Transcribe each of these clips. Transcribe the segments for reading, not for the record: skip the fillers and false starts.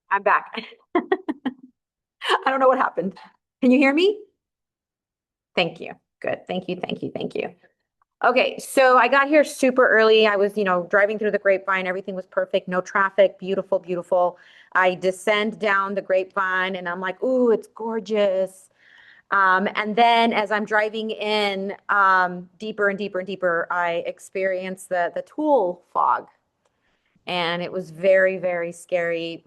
I'm back. I don't know what happened. Can you hear me? Thank you. Good. Thank you. Thank you. Thank you. Okay, so I got here super early. I was, driving through the grapevine. Everything was perfect. No traffic. Beautiful, beautiful. I descend down the grapevine and I'm like, ooh, it's gorgeous. And then as I'm driving in deeper and deeper and deeper, I experienced the tool fog. And it was very, very scary,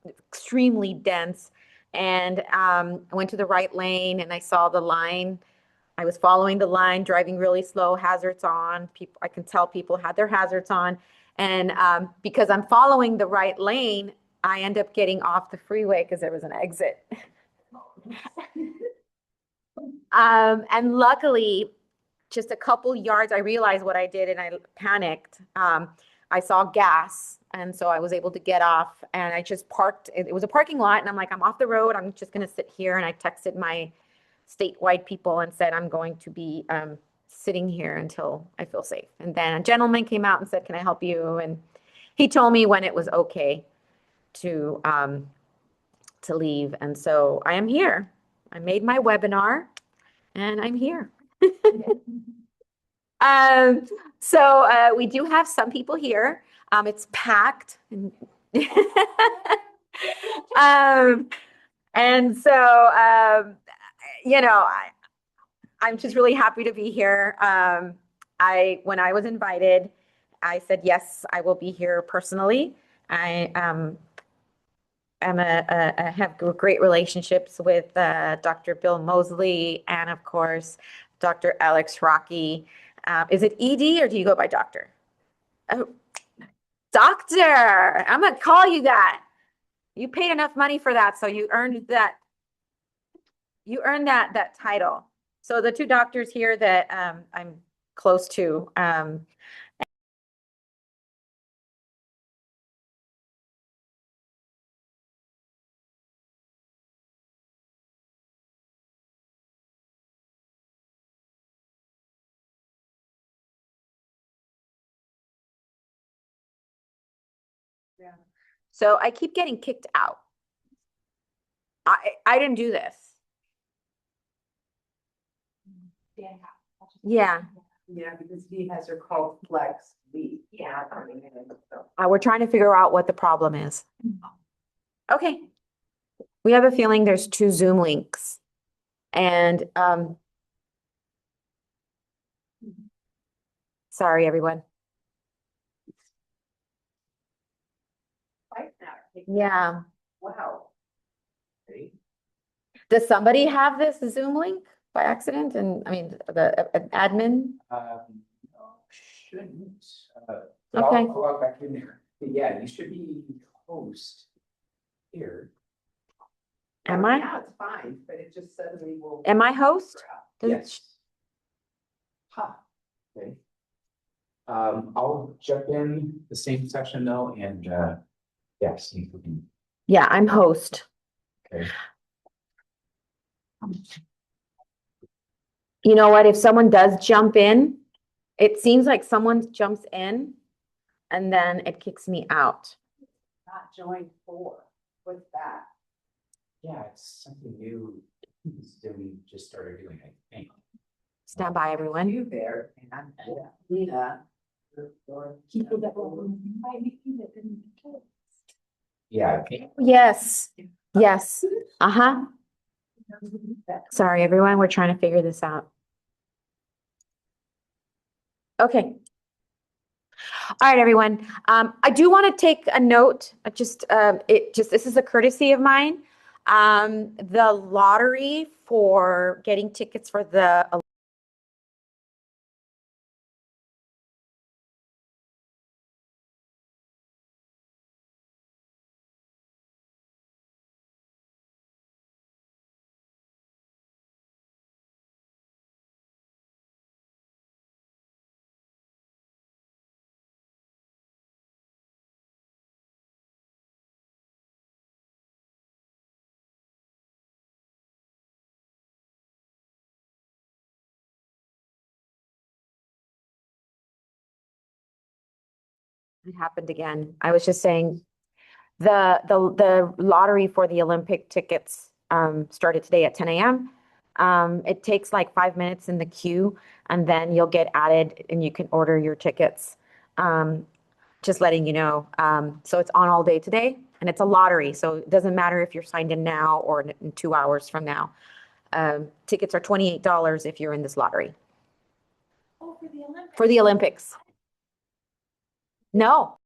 extremely dense. And I went to the right lane and I saw the line. I was following the line, driving really slow, hazards on. People, I can tell people had their hazards on. And because I'm following the right lane, I end up getting off the freeway because there was an exit. And luckily, just a couple yards, I realized what I did and I panicked. I saw gas. And so I was able to get off and I just parked. It was a parking lot. And I'm like, I'm off the road. I'm just going to sit here. And I texted my statewide people and said, I'm going to be sitting here until I feel safe. And then a gentleman came out and said, can I help you? And he told me when it was okay to leave. And so I am here. I made my webinar and I'm here. Um, so we do have some people here. It's packed. um, and so, I'm just really happy to be here. When I was invited, I said, yes, I will be here personally. I have great relationships with Dr. Bill Mosley and, of course, Dr. Alex Rocky. Is it ED or do you go by doctor? Oh, doctor. I'm going to call you that. You paid enough money for that, so you earned that. You earned that title. So the two doctors here that I'm close to, yeah. So I keep getting kicked out. I didn't do this. Yeah. Yeah, because he has her called flex lead. Yeah. We're trying to figure out what the problem is. Okay. We have a feeling there's two Zoom links. And sorry, everyone. Yeah. Wow. Does somebody have this Zoom link by accident? And I mean, an admin? No, shouldn't. But Okay. I'll log back in there. But yeah, you should be host here. Am I? Yeah, it's fine, but it just suddenly will. Am I host? Yes. Huh. Okay. I'll jump in the same session though, and yeah, see if we can. Yeah, I'm host. Okay. You know what? If someone does jump in, it seems like someone jumps in and then it kicks me out. Not join for. What's that? Yeah, it's something new that we just started doing, I think. Stand by, everyone. You there, and I'm Lena. People that will. Yeah. I think. Yes. Yes. Uh-huh. Sorry, everyone. We're trying to figure this out. Okay. All right, everyone. I do want to take a note. This is a courtesy of mine. The lottery for getting tickets for the it happened again. I was just saying The lottery for the Olympic tickets started today at 10 a.m. It takes like 5 minutes in the queue, and then you'll get added and you can order your tickets. Just letting you know. So it's on all day today, and it's a lottery. So it doesn't matter if you're signed in now or in 2 hours from now. Tickets are $28 if you're in this lottery. Oh, for the Olympics. For the Olympics. No.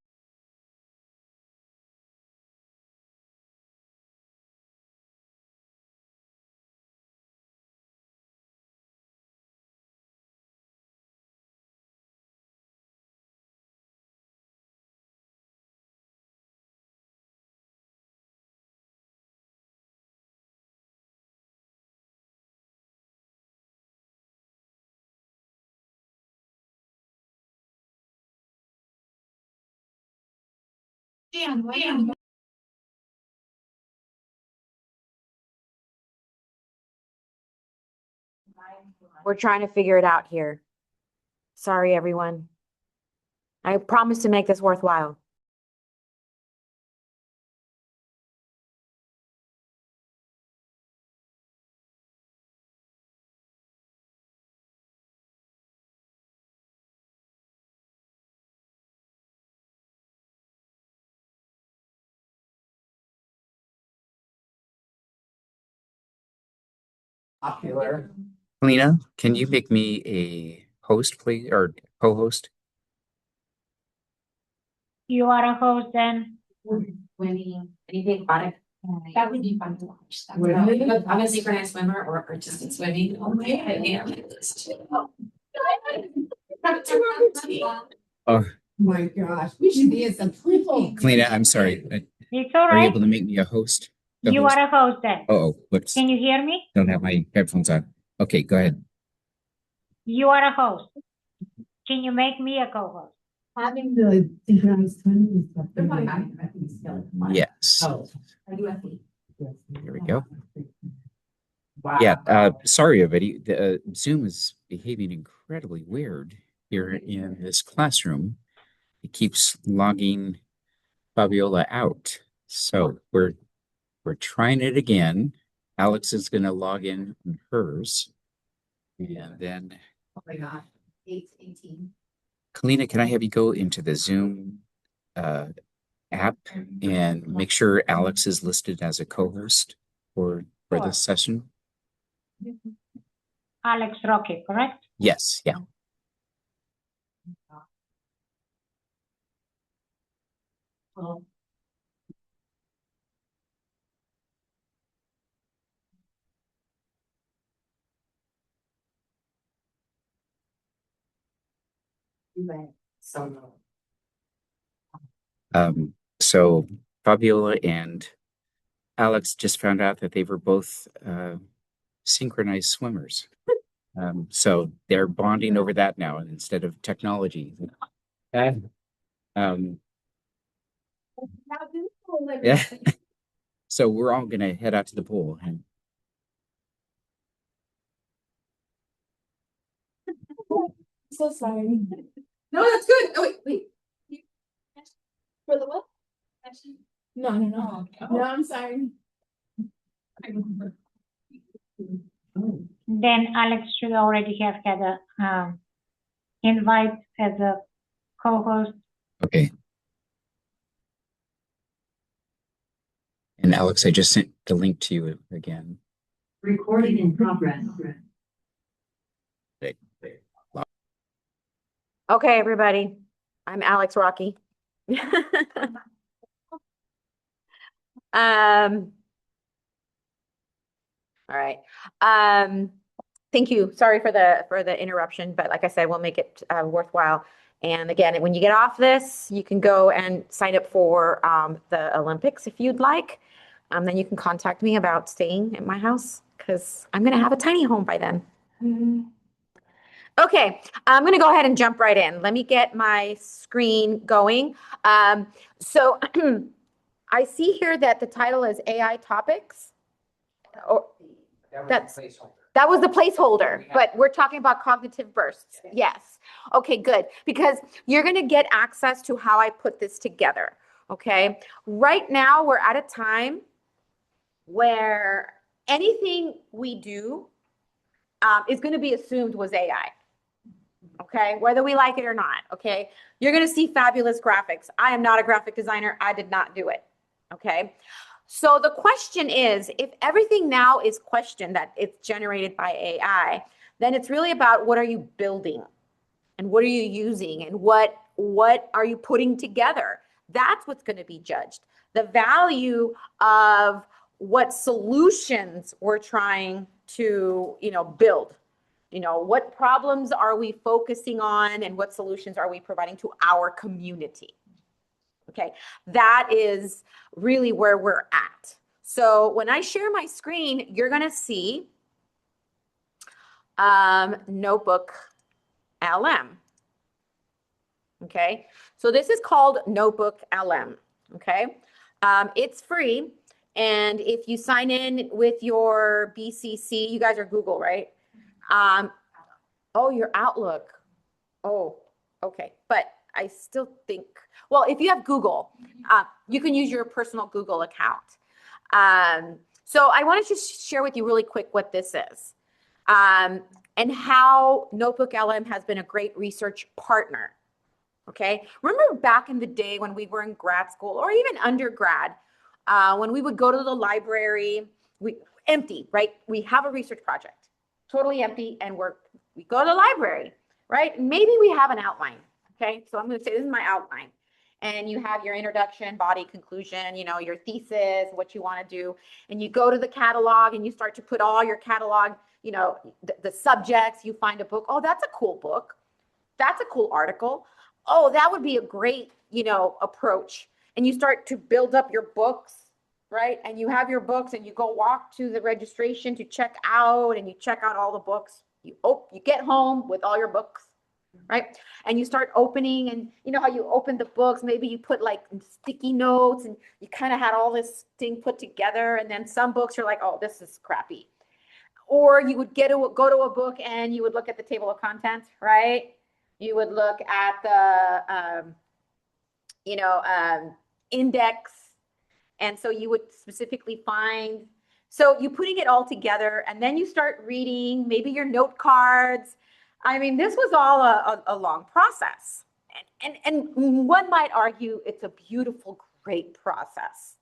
Damn. We're trying to figure it out here. Sorry, everyone. I promise to make this worthwhile. Popular. Lena, can you make me a host, please, or co-host? You are a host then. Anything about it? That would be fun to watch. I'm a synchronized swimmer or artistic swimming. Oh my, I am this too. Oh, My gosh, we should be at some people. Lena, I'm sorry. It's all Are you right. able to make me a host? The You host? are a host then. Oh, whoops. Can you hear me? Don't have my headphones on. Okay, go ahead. You are a host. Can you make me a co-host? Having the synchronized swimming and stuff. Yes. Oh. Here we go. Yeah, sorry, everybody. The Zoom is behaving incredibly weird here in this classroom. It keeps logging Fabiola out. So we're trying it again. Alex is going to log in on hers. And then, Oh my God. 8:18. Kalina, can I have you go into the Zoom app and make sure Alex is listed as a co-host for Sure. this session? Alex Roque, correct? Yes, yeah. Oh. So. So Fabiola and Alex just found out that they were both synchronized swimmers. So they're bonding over that now instead of technology. Um, yeah. So we're all gonna head out to the pool and So sorry. No, that's good. Oh, wait. For the what? No. No, I'm sorry. Then Alex should already have had a invite as a co-host. okay. And Alex, I just sent the link to you again. Recording in progress. Okay, everybody. I'm Alex Rocky. All right. Thank you. Sorry for the interruption, but like I said, we'll make it worthwhile. And again, when you get off this, you can go and sign up for the Olympics if you'd like. Then you can contact me about staying at my house because I'm going to have a tiny home by then. Okay, I'm going to go ahead and jump right in. Let me get my screen going. So I see here that the title is AI topics. Oh, that was the placeholder, but we're talking about cognitive bursts. Yes. Okay, good. Because you're going to get access to how I put this together. Okay. Right now, we're at a time where anything we do is going to be assumed was AI. Okay. Whether we like it or not. Okay. You're going to see fabulous graphics. I am not a graphic designer. I did not do it. Okay. So the question is, if everything now is questioned that it's generated by AI, then it's really about what are you building and what are you using and what are you putting together? That's what's going to be judged. The value of what solutions we're trying to, build. What problems are we focusing on and what solutions are we providing to our community? Okay, that is really where we're at. So when I share my screen, you're going to see Notebook LM. Okay, so this is called Notebook LM. Okay, it's free. And if you sign in with your BCC, you guys are Google, right? Oh, your Outlook. Oh, okay. But I still think, well, if you have Google, you can use your personal Google account. So I want to just share with you really quick what this is and how Notebook LM has been a great research partner. Okay. Remember back in the day when we were in grad school or even undergrad, when we would go to the library, empty, right? We have a research project, totally empty, and we go to the library, right? Maybe we have an outline. Okay. So I'm going to say this is my outline. And you have your introduction, body, conclusion, your thesis, what you want to do. And you go to the catalog and you start to put all your catalog, the subjects, you find a book. Oh, that's a cool book. That's a cool article. Oh, that would be a great, approach. And you start to build up your books, right? And you have your books and you go walk to the registration to check out and you check out all the books. You get home with all your books, right? And you start opening and you know how you open the books, maybe you put like sticky notes and you kind of had all this thing put together. And then some books you're like, oh, this is crappy. Or you would go to a book and you would look at the table of contents, right? You would look at the, index. And so you would specifically find, so you putting it all together and then you start reading maybe your note cards. I mean, this was all a long process. And one might argue it's a beautiful, great process.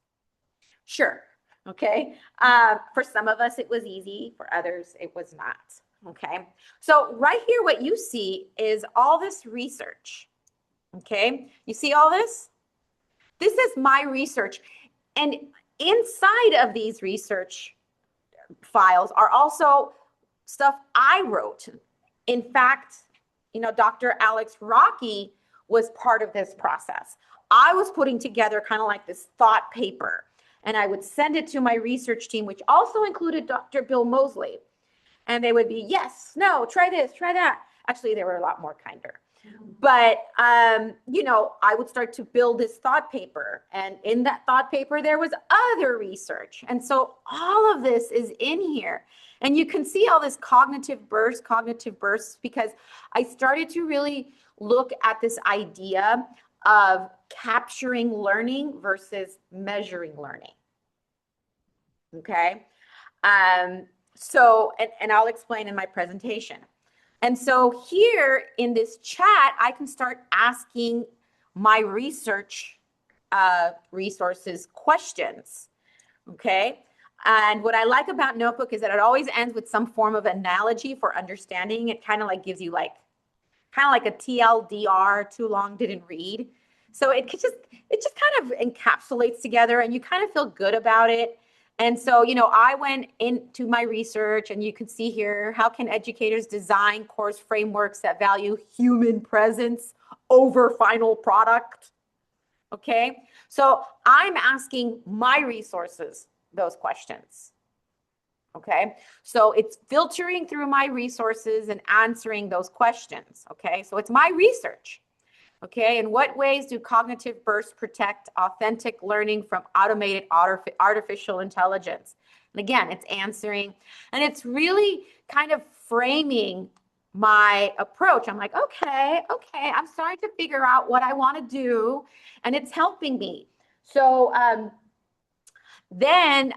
Sure. Okay. For some of us, it was easy. For others, it was not. Okay. So right here, what you see is all this research. Okay. You see all this? This is my research. And inside of these research files are also stuff I wrote. In fact, Dr. Alex Rocky was part of this process. I was putting together kind of like this thought paper, and I would send it to my research team, which also included Dr. Bill Mosley. And they would be, yes, no, try this, try that. Actually, they were a lot more kinder. But, I would start to build this thought paper. And in that thought paper, there was other research. And so all of this is in here. And you can see all this cognitive bursts, because I started to really look at this idea of capturing learning versus measuring learning. Okay. So, and I'll explain in my presentation. And so here in this chat, I can start asking my research resources questions. Okay. And what I like about Notebook is that it always ends with some form of analogy for understanding. It kind of like gives you kind of like a TLDR, too long didn't read. So it just kind of encapsulates together and you kind of feel good about it. And so, I went into my research and you can see here, how can educators design course frameworks that value human presence over final product? Okay. So I'm asking my resources those questions. Okay. So it's filtering through my resources and answering those questions. Okay. So it's my research. Okay. In what ways do cognitive bursts protect authentic learning from automated artificial intelligence? And again, it's answering, and it's really kind of framing my approach. I'm like, okay, I'm starting to figure out what I want to do, and it's helping me. So then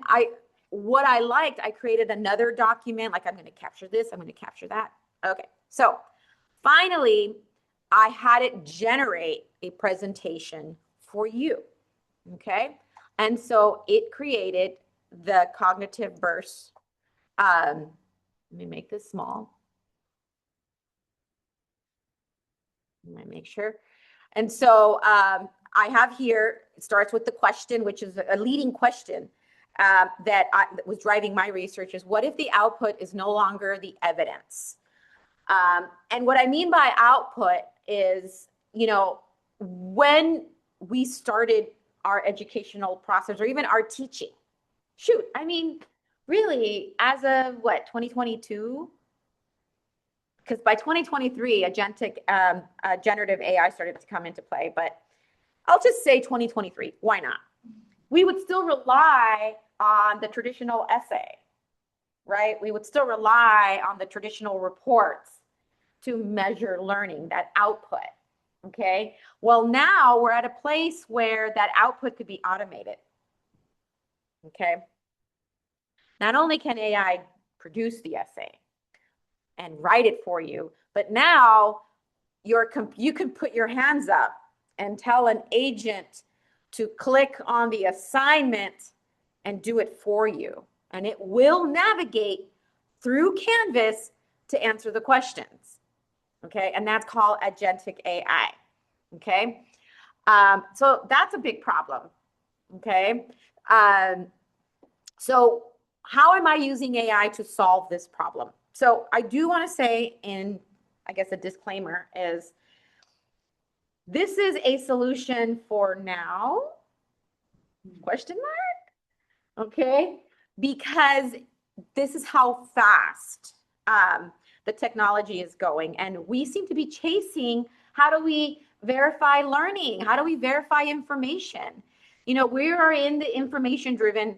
what I liked, I created another document, like I'm going to capture this, I'm going to capture that. Okay, so finally, I had it generate a presentation for you. Okay, and so it created the cognitive bursts. Let me make this small. Let me make sure. And so I have here, it starts with the question, which is a leading question that was driving my research is, what if the output is no longer the evidence? And what I mean by output is, you know, when we started our educational process or even our teaching, shoot, I mean, really, as of what, 2022? Because by 2023, generative AI started to come into play, but I'll just say 2023. Why not? We would still rely on the traditional essay, right? We would still rely on the traditional reports to measure learning, that output, okay? Well, now we're at a place where that output could be automated, okay? Not only can AI produce the essay and write it for you, but now you can put your hands up and tell an agent to click on the assignment and do it for you. And it will navigate through Canvas to answer the questions. Okay, and that's called agentic AI. Okay, so that's a big problem. Okay, so how am I using AI to solve this problem? So I do want to say, in I guess a disclaimer is, this is a solution for now, question mark, okay? Because this is how fast the technology is going. And we seem to be chasing, how do we verify learning? How do we verify information? You know, we are in the information-driven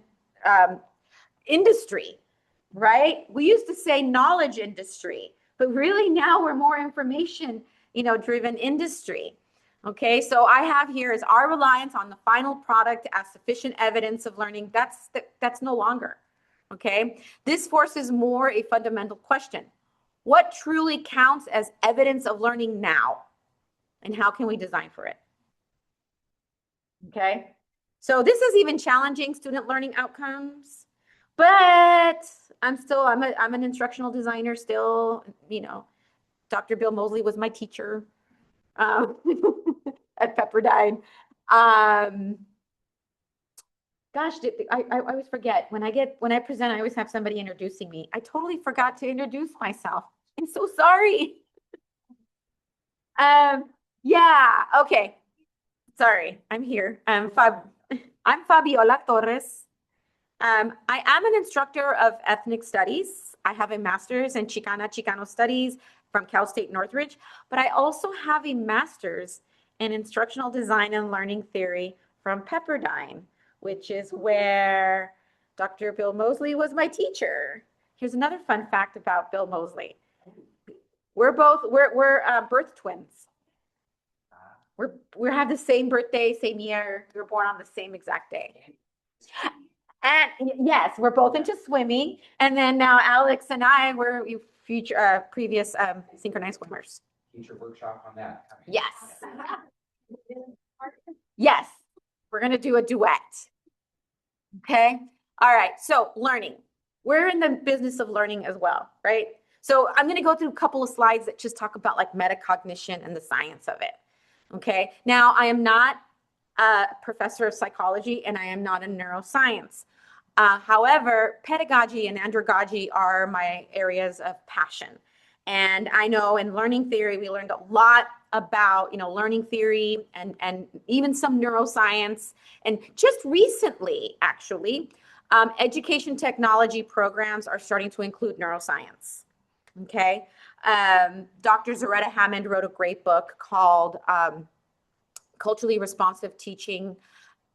industry, right? We used to say knowledge industry, but really now we're more information, driven industry. Okay, so I have here is our reliance on the final product as sufficient evidence of learning. That's no longer. Okay, this forces more a fundamental question. What truly counts as evidence of learning now? And how can we design for it? Okay, so this is even challenging student learning outcomes, but I'm an instructional designer still, Dr. Bill Mosley was my teacher at Pepperdine. Gosh, I always forget when I present, I always have somebody introducing me. I totally forgot to introduce myself. I'm so sorry. Yeah, okay. Sorry, I'm here. I'm Fabiola Torres. I am an instructor of ethnic studies. I have a master's in Chicano studies from Cal State Northridge, but I also have a master's in instructional design and learning theory from Pepperdine, which is where Dr. Bill Mosley was my teacher. Here's another fun fact about Bill Mosley. We're birth twins. We have the same birthday, same year. We were born on the same exact day. And yes, we're both into swimming. And then now Alex and I were previous synchronized swimmers. Teacher workshop on that. Yes. Yes. We're going to do a duet. Okay. All right. So learning. We're in the business of learning as well, right? So I'm going to go through a couple of slides that just talk about like metacognition and the science of it. Okay. Now, I am not a professor of psychology and I am not in neuroscience. However, pedagogy and andragogy are my areas of passion. And I know in learning theory, we learned a lot about, learning theory and even some neuroscience. And just recently, actually, education technology programs are starting to include neuroscience. Okay. Dr. Zaretta Hammond wrote a great book called Culturally Responsive Teaching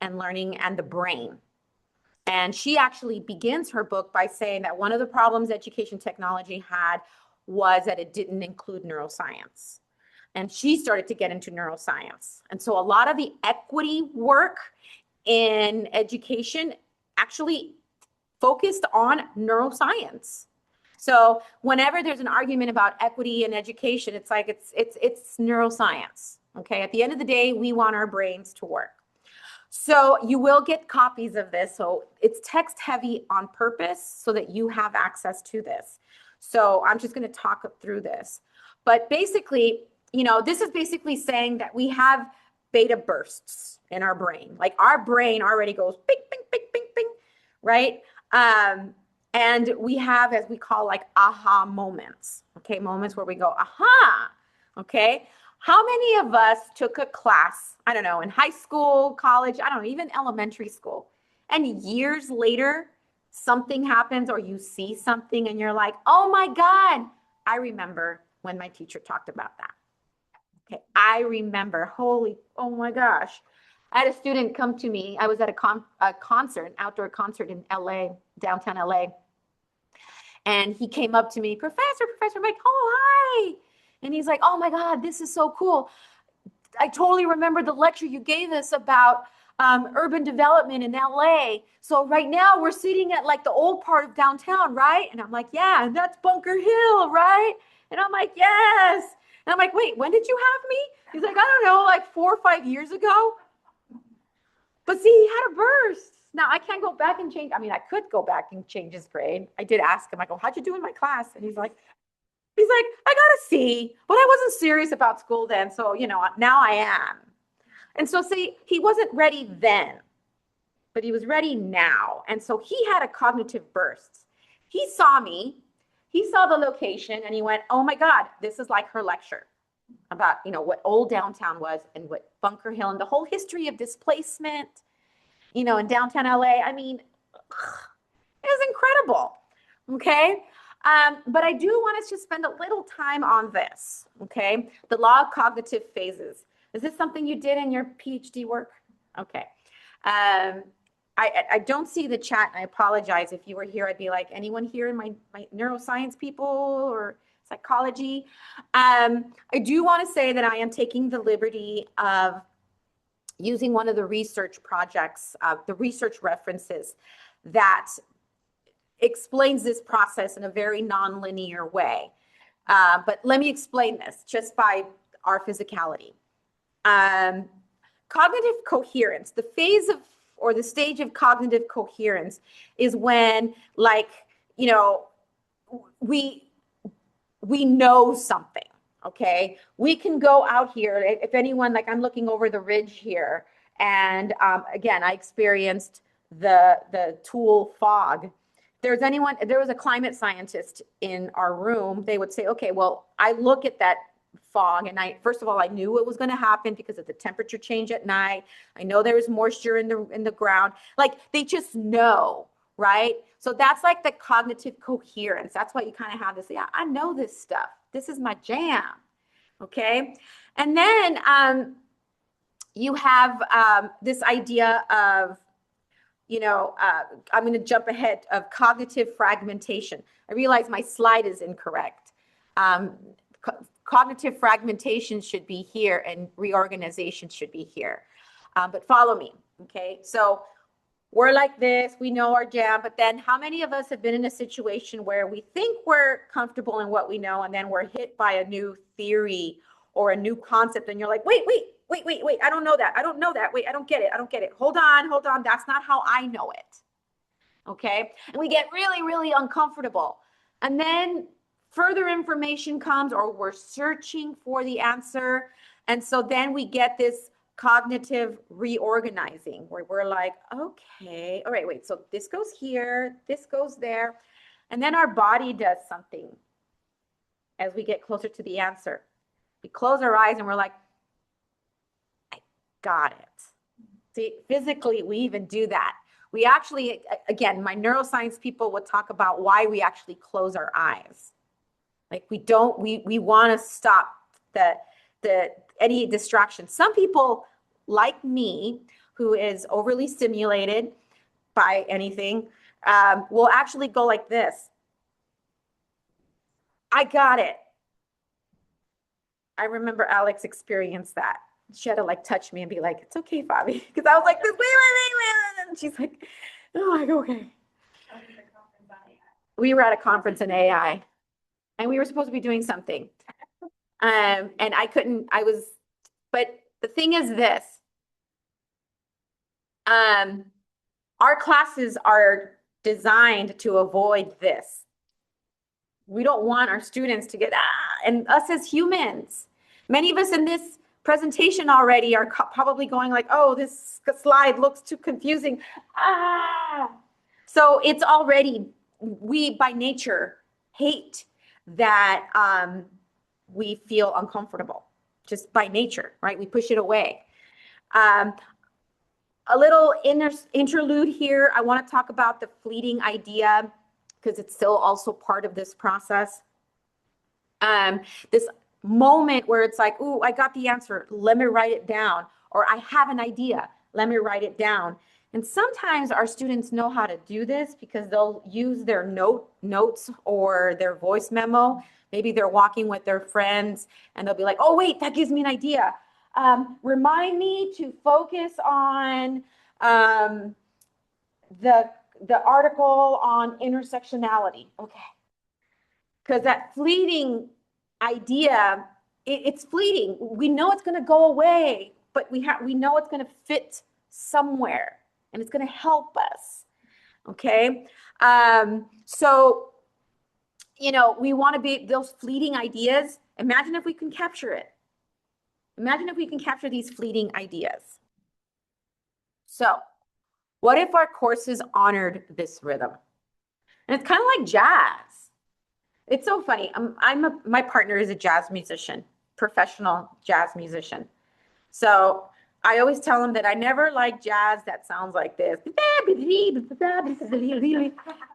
and Learning and the Brain. And she actually begins her book by saying that one of the problems education technology had was that it didn't include neuroscience. And she started to get into neuroscience. And so a lot of the equity work in education actually focused on neuroscience. So whenever there's an argument about equity in education, it's like it's neuroscience. Okay, at the end of the day, we want our brains to work. So you will get copies of this. So it's text heavy on purpose so that you have access to this. So I'm just going to talk through this. But basically, you know, this is basically saying that we have beta bursts in our brain. Like our brain already goes bing, bing, bing, bing, bing, right? And we have, as we call, like aha moments, okay? Moments where we go, aha, okay? How many of us took a class, I don't know, in high school, college, I don't know, even elementary school, and years later, something happens or you see something and you're like, oh my God, I remember when my teacher talked about that. Okay, I remember, oh my gosh. I had a student come to me. I was at a concert, an outdoor concert in LA, downtown LA. And he came up to me, professor, I'm like, oh, hi. And he's like, oh my God, this is so cool. I totally remember the lecture you gave us about urban development in LA. So right now we're sitting at like the old part of downtown, right? And I'm like, yeah, and that's Bunker Hill, right? And I'm like, yes. And I'm like, wait, when did you have me? He's like, I don't know, like 4 or 5 years ago. But see, he had a burst. Now I can't go back and change. I mean, I could go back and change his grade. I did ask him, I go, how'd you do in my class? And he's like, I got a C, but I wasn't serious about school then. So, you know, now I am. And so see, he wasn't ready then, but he was ready now. And so he had a cognitive burst. He saw me, he saw the location and he went, oh my God, this is like her lecture about, you know, what old downtown was and what Bunker Hill and the whole history of displacement, you know, in downtown LA. I mean, it was incredible. Okay. But I do want us to spend a little time on this. Okay. The law of cognitive phases. Is this something you did in your PhD work? Okay. I don't see the chat. I apologize. If you were here, I'd be like, anyone here in my neuroscience people or psychology? I do want to say that I am taking the liberty of using one of the research projects, the research references that explains this process in a very nonlinear way. But let me explain this just by our physicality. Cognitive coherence, the phase of or the stage of cognitive coherence is when, like, you know, we know something. Okay, we can go out here. If anyone, like, I'm looking over the ridge here, and again, I experienced the tool fog. There was a climate scientist in our room, they would say, okay, well, I look at that fog and first of all, I knew it was going to happen because of the temperature change at night. I know there was moisture in the ground. Like, they just know, right? So that's like the cognitive coherence. That's why you kind of have this, yeah, I know this stuff. This is my jam. Okay. And then you have this idea of, you know, I'm going to jump ahead, of cognitive fragmentation. I realize my slide is incorrect. Cognitive fragmentation should be here and reorganization should be here. But follow me, okay? So we're like this, we know our jam, but then how many of us have been in a situation where we think we're comfortable in what we know and then we're hit by a new theory or a new concept and you're like, wait, I don't know that. Wait, I don't get it. Hold on. That's not how I know it. Okay. And we get really, really uncomfortable. And then further information comes, or we're searching for the answer. And so then we get this cognitive reorganizing where we're like, okay, all right, wait. So this goes here, this goes there. And then our body does something as we get closer to the answer. We close our eyes and we're like, got it. See, physically, we even do that. We actually, again, my neuroscience people would talk about why we actually close our eyes. Like, we want to stop any distraction. Some people like me, who is overly stimulated by anything, will actually go like this. I got it. I remember Alex experienced that. She had to like touch me and be like, it's okay, Fabi. Because I was like, wait. And she's like, oh, I go, okay. We were at a conference in AI and we were supposed to be doing something. And but the thing is this, our classes are designed to avoid this. We don't want our students to get, and us as humans, many of us in this presentation already are probably going like, oh, this slide looks too confusing. So it's already, we by nature hate that we feel uncomfortable just by nature, right? We push it away. A little interlude here. I want to talk about the fleeting idea because it's still also part of this process. This moment where it's like, ooh, I got the answer. Let me write it down. Or I have an idea. Let me write it down. And sometimes our students know how to do this because they'll use their notes or their voice memo. Maybe they're walking with their friends and they'll be like, oh, wait, that gives me an idea. Remind me to focus on the article on intersectionality. Okay. Because that fleeting idea, it's fleeting. We know it's going to go away, but we know it's going to fit somewhere and it's going to help us. Okay. So, we want to be those fleeting ideas. Imagine if we can capture it. Imagine if we can capture these fleeting ideas. So what if our courses honored this rhythm? And it's kind of like jazz. It's so funny. My partner is a jazz musician, professional jazz musician. So I always tell him that I never like jazz that sounds like this.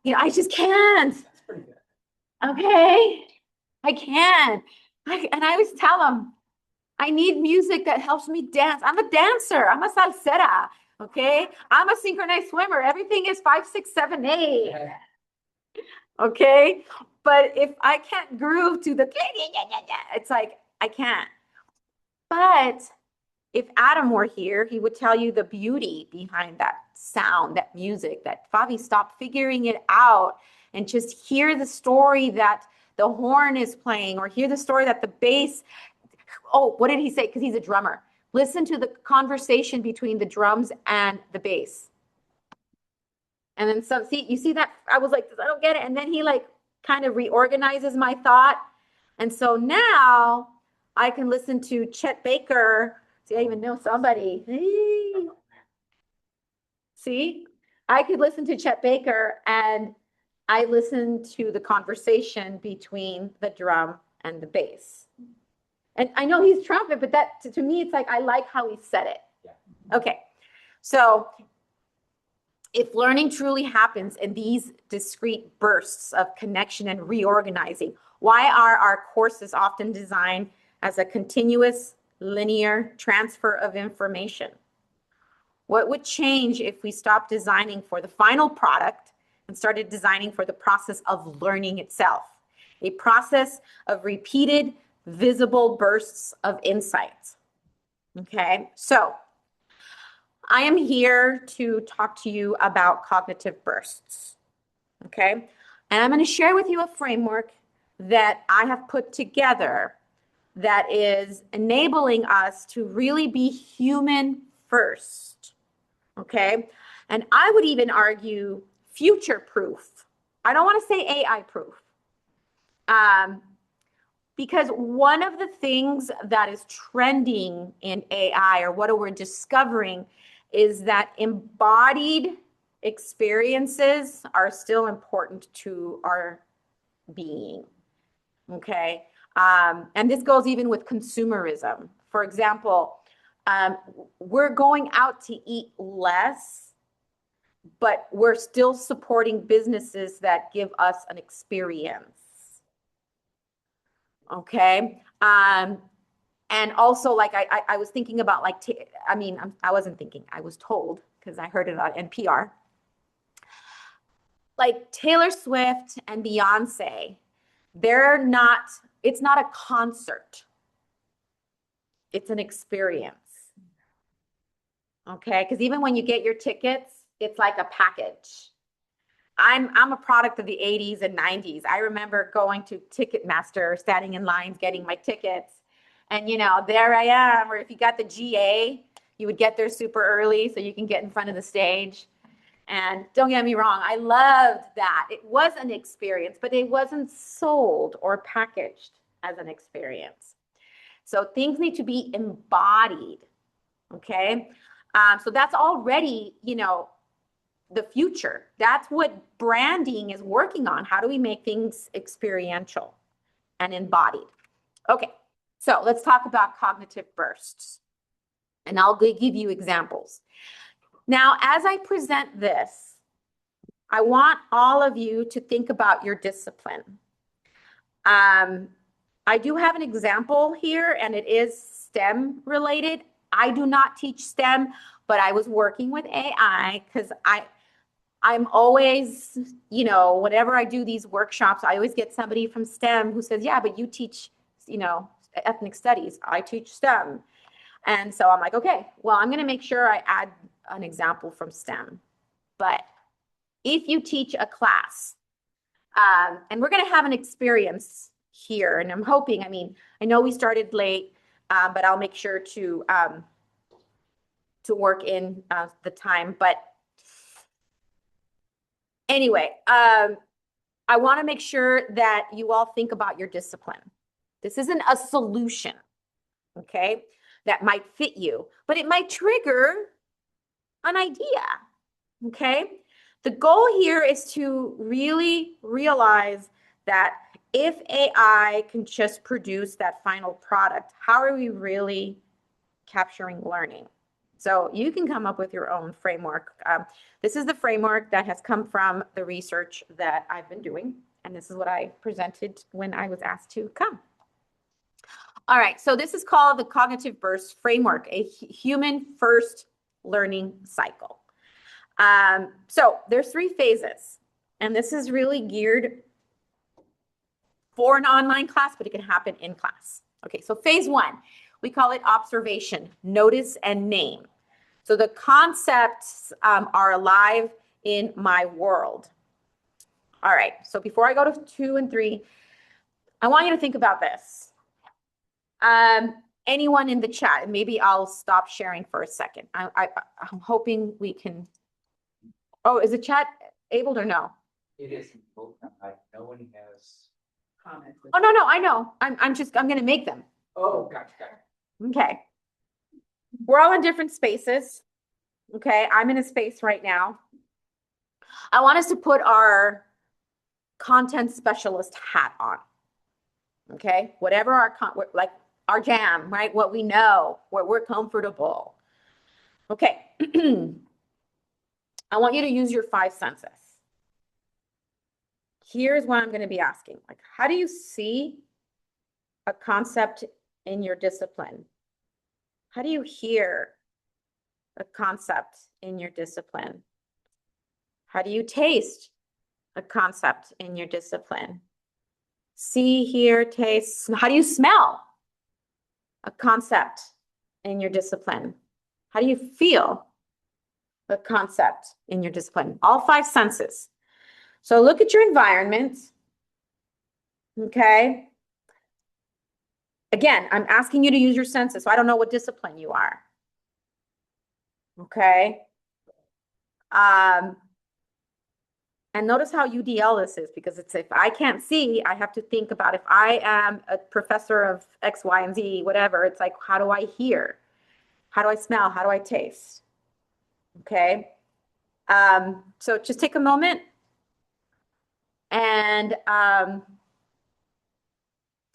I just can't. Okay. I can't. And I always tell him, I need music that helps me dance. I'm a dancer. I'm a salsera. Okay. I'm a synchronized swimmer. Everything is 5, 6, 7, 8. Okay. But if I can't groove to the, it's like, I can't. But if Adam were here, he would tell you the beauty behind that sound, that music, that Fabi, stop figuring it out and just hear the story that the horn is playing or hear the story that the bass. Oh, what did he say? Because he's a drummer. Listen to the conversation between the drums and the bass. And then you see that? I was like, I don't get it. And then he like kind of reorganizes my thought. And so now I can listen to Chet Baker. See, I even know somebody. See, I could listen to Chet Baker and I listen to the conversation between the drum and the bass. And I know he's trumpet, but that to me, it's like, I like how he said it. Yeah. Okay. So if learning truly happens in these discrete bursts of connection and reorganizing, why are our courses often designed as a continuous linear transfer of information? What would change if we stopped designing for the final product and started designing for the process of learning itself? A process of repeated visible bursts of insights. Okay, so I am here to talk to you about cognitive bursts. Okay, and I'm going to share with you a framework that I have put together that is enabling us to really be human first. Okay, and I would even argue future proof. I don't want to say AI proof. Because one of the things that is trending in AI, or what we're discovering, is that embodied experiences are still important to our being. Okay. And this goes even with consumerism. For example, we're going out to eat less, but we're still supporting businesses that give us an experience. Okay. And also like, I was thinking about like, I wasn't thinking, I was told, because I heard it on NPR, like Taylor Swift and Beyonce, it's not a concert. It's an experience. Okay, because even when you get your tickets, it's like a package. I'm a product of the 80s and 90s. I remember going to Ticketmaster, standing in lines, getting my tickets. And there I am, or if you got the GA, you would get there super early so you can get in front of the stage. And don't get me wrong, I loved that. It was an experience, but it wasn't sold or packaged as an experience. So things need to be embodied, okay? So that's already, the future. That's what branding is working on. How do we make things experiential and embodied? Okay, so let's talk about cognitive bursts. And I'll give you examples. Now, as I present this, I want all of you to think about your discipline. I do have an example here, and it is STEM related. I do not teach STEM, but I was working with AI because I'm always, whenever I do these workshops, I always get somebody from STEM who says, yeah, but you teach, ethnic studies. I teach STEM. And so I'm like, okay, well, I'm going to make sure I add an example from STEM. But if you teach a class, and we're going to have an experience here, and I'm hoping, I know we started late, but I'll make sure to work in the time. But anyway, I want to make sure that you all think about your discipline. This isn't a solution, okay, that might fit you, but it might trigger an idea, okay? The goal here is to really realize that if AI can just produce that final product, how are we really capturing learning? So you can come up with your own framework. This is the framework that has come from the research that I've been doing, and this is what I presented when I was asked to come. All right, so this is called the Cognitive Burst Framework, a human first learning cycle. So there's 3 phases, and this is really geared for an online class, but it can happen in class. Okay, so phase 1, we call it observation, notice and name. So the concepts are alive in my world. All right, so before I go to 2 and 3, I want you to think about this. Anyone in the chat, maybe I'll stop sharing for a second. I'm hoping we can. Oh, is the chat able or no? It is. No one has commented. Oh, no, I know. I'm going to make them. Oh, gotcha. Okay. We're all in different spaces. Okay, I'm in a space right now. I want us to put our content specialist hat on. Okay, whatever like our jam, right? What we know, what we're comfortable. Okay. I want you to use your 5 senses. Here's what I'm going to be asking. Like, how do you see a concept in your discipline? How do you hear a concept in your discipline? How do you taste a concept in your discipline? See, hear, taste. How do you smell a concept in your discipline? How do you feel a concept in your discipline? All 5 senses. So look at your environment. Okay. Again, I'm asking you to use your senses. So I don't know what discipline you are. Okay. And notice how UDL this is, because it's, if I can't see, I have to think about, if I am a professor of X, Y, and Z, whatever, it's like, how do I hear? How do I smell? How do I taste? Okay. So just take a moment and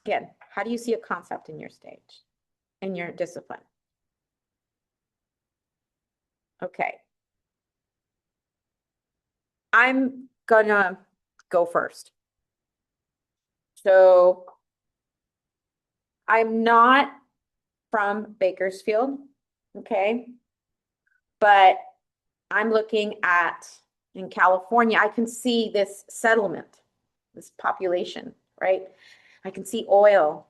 again, how do you see a concept in your stage, in your discipline? Okay. I'm gonna go first. So I'm not from Bakersfield, okay? But I'm looking at, in California, I can see this settlement, this population, right? I can see oil.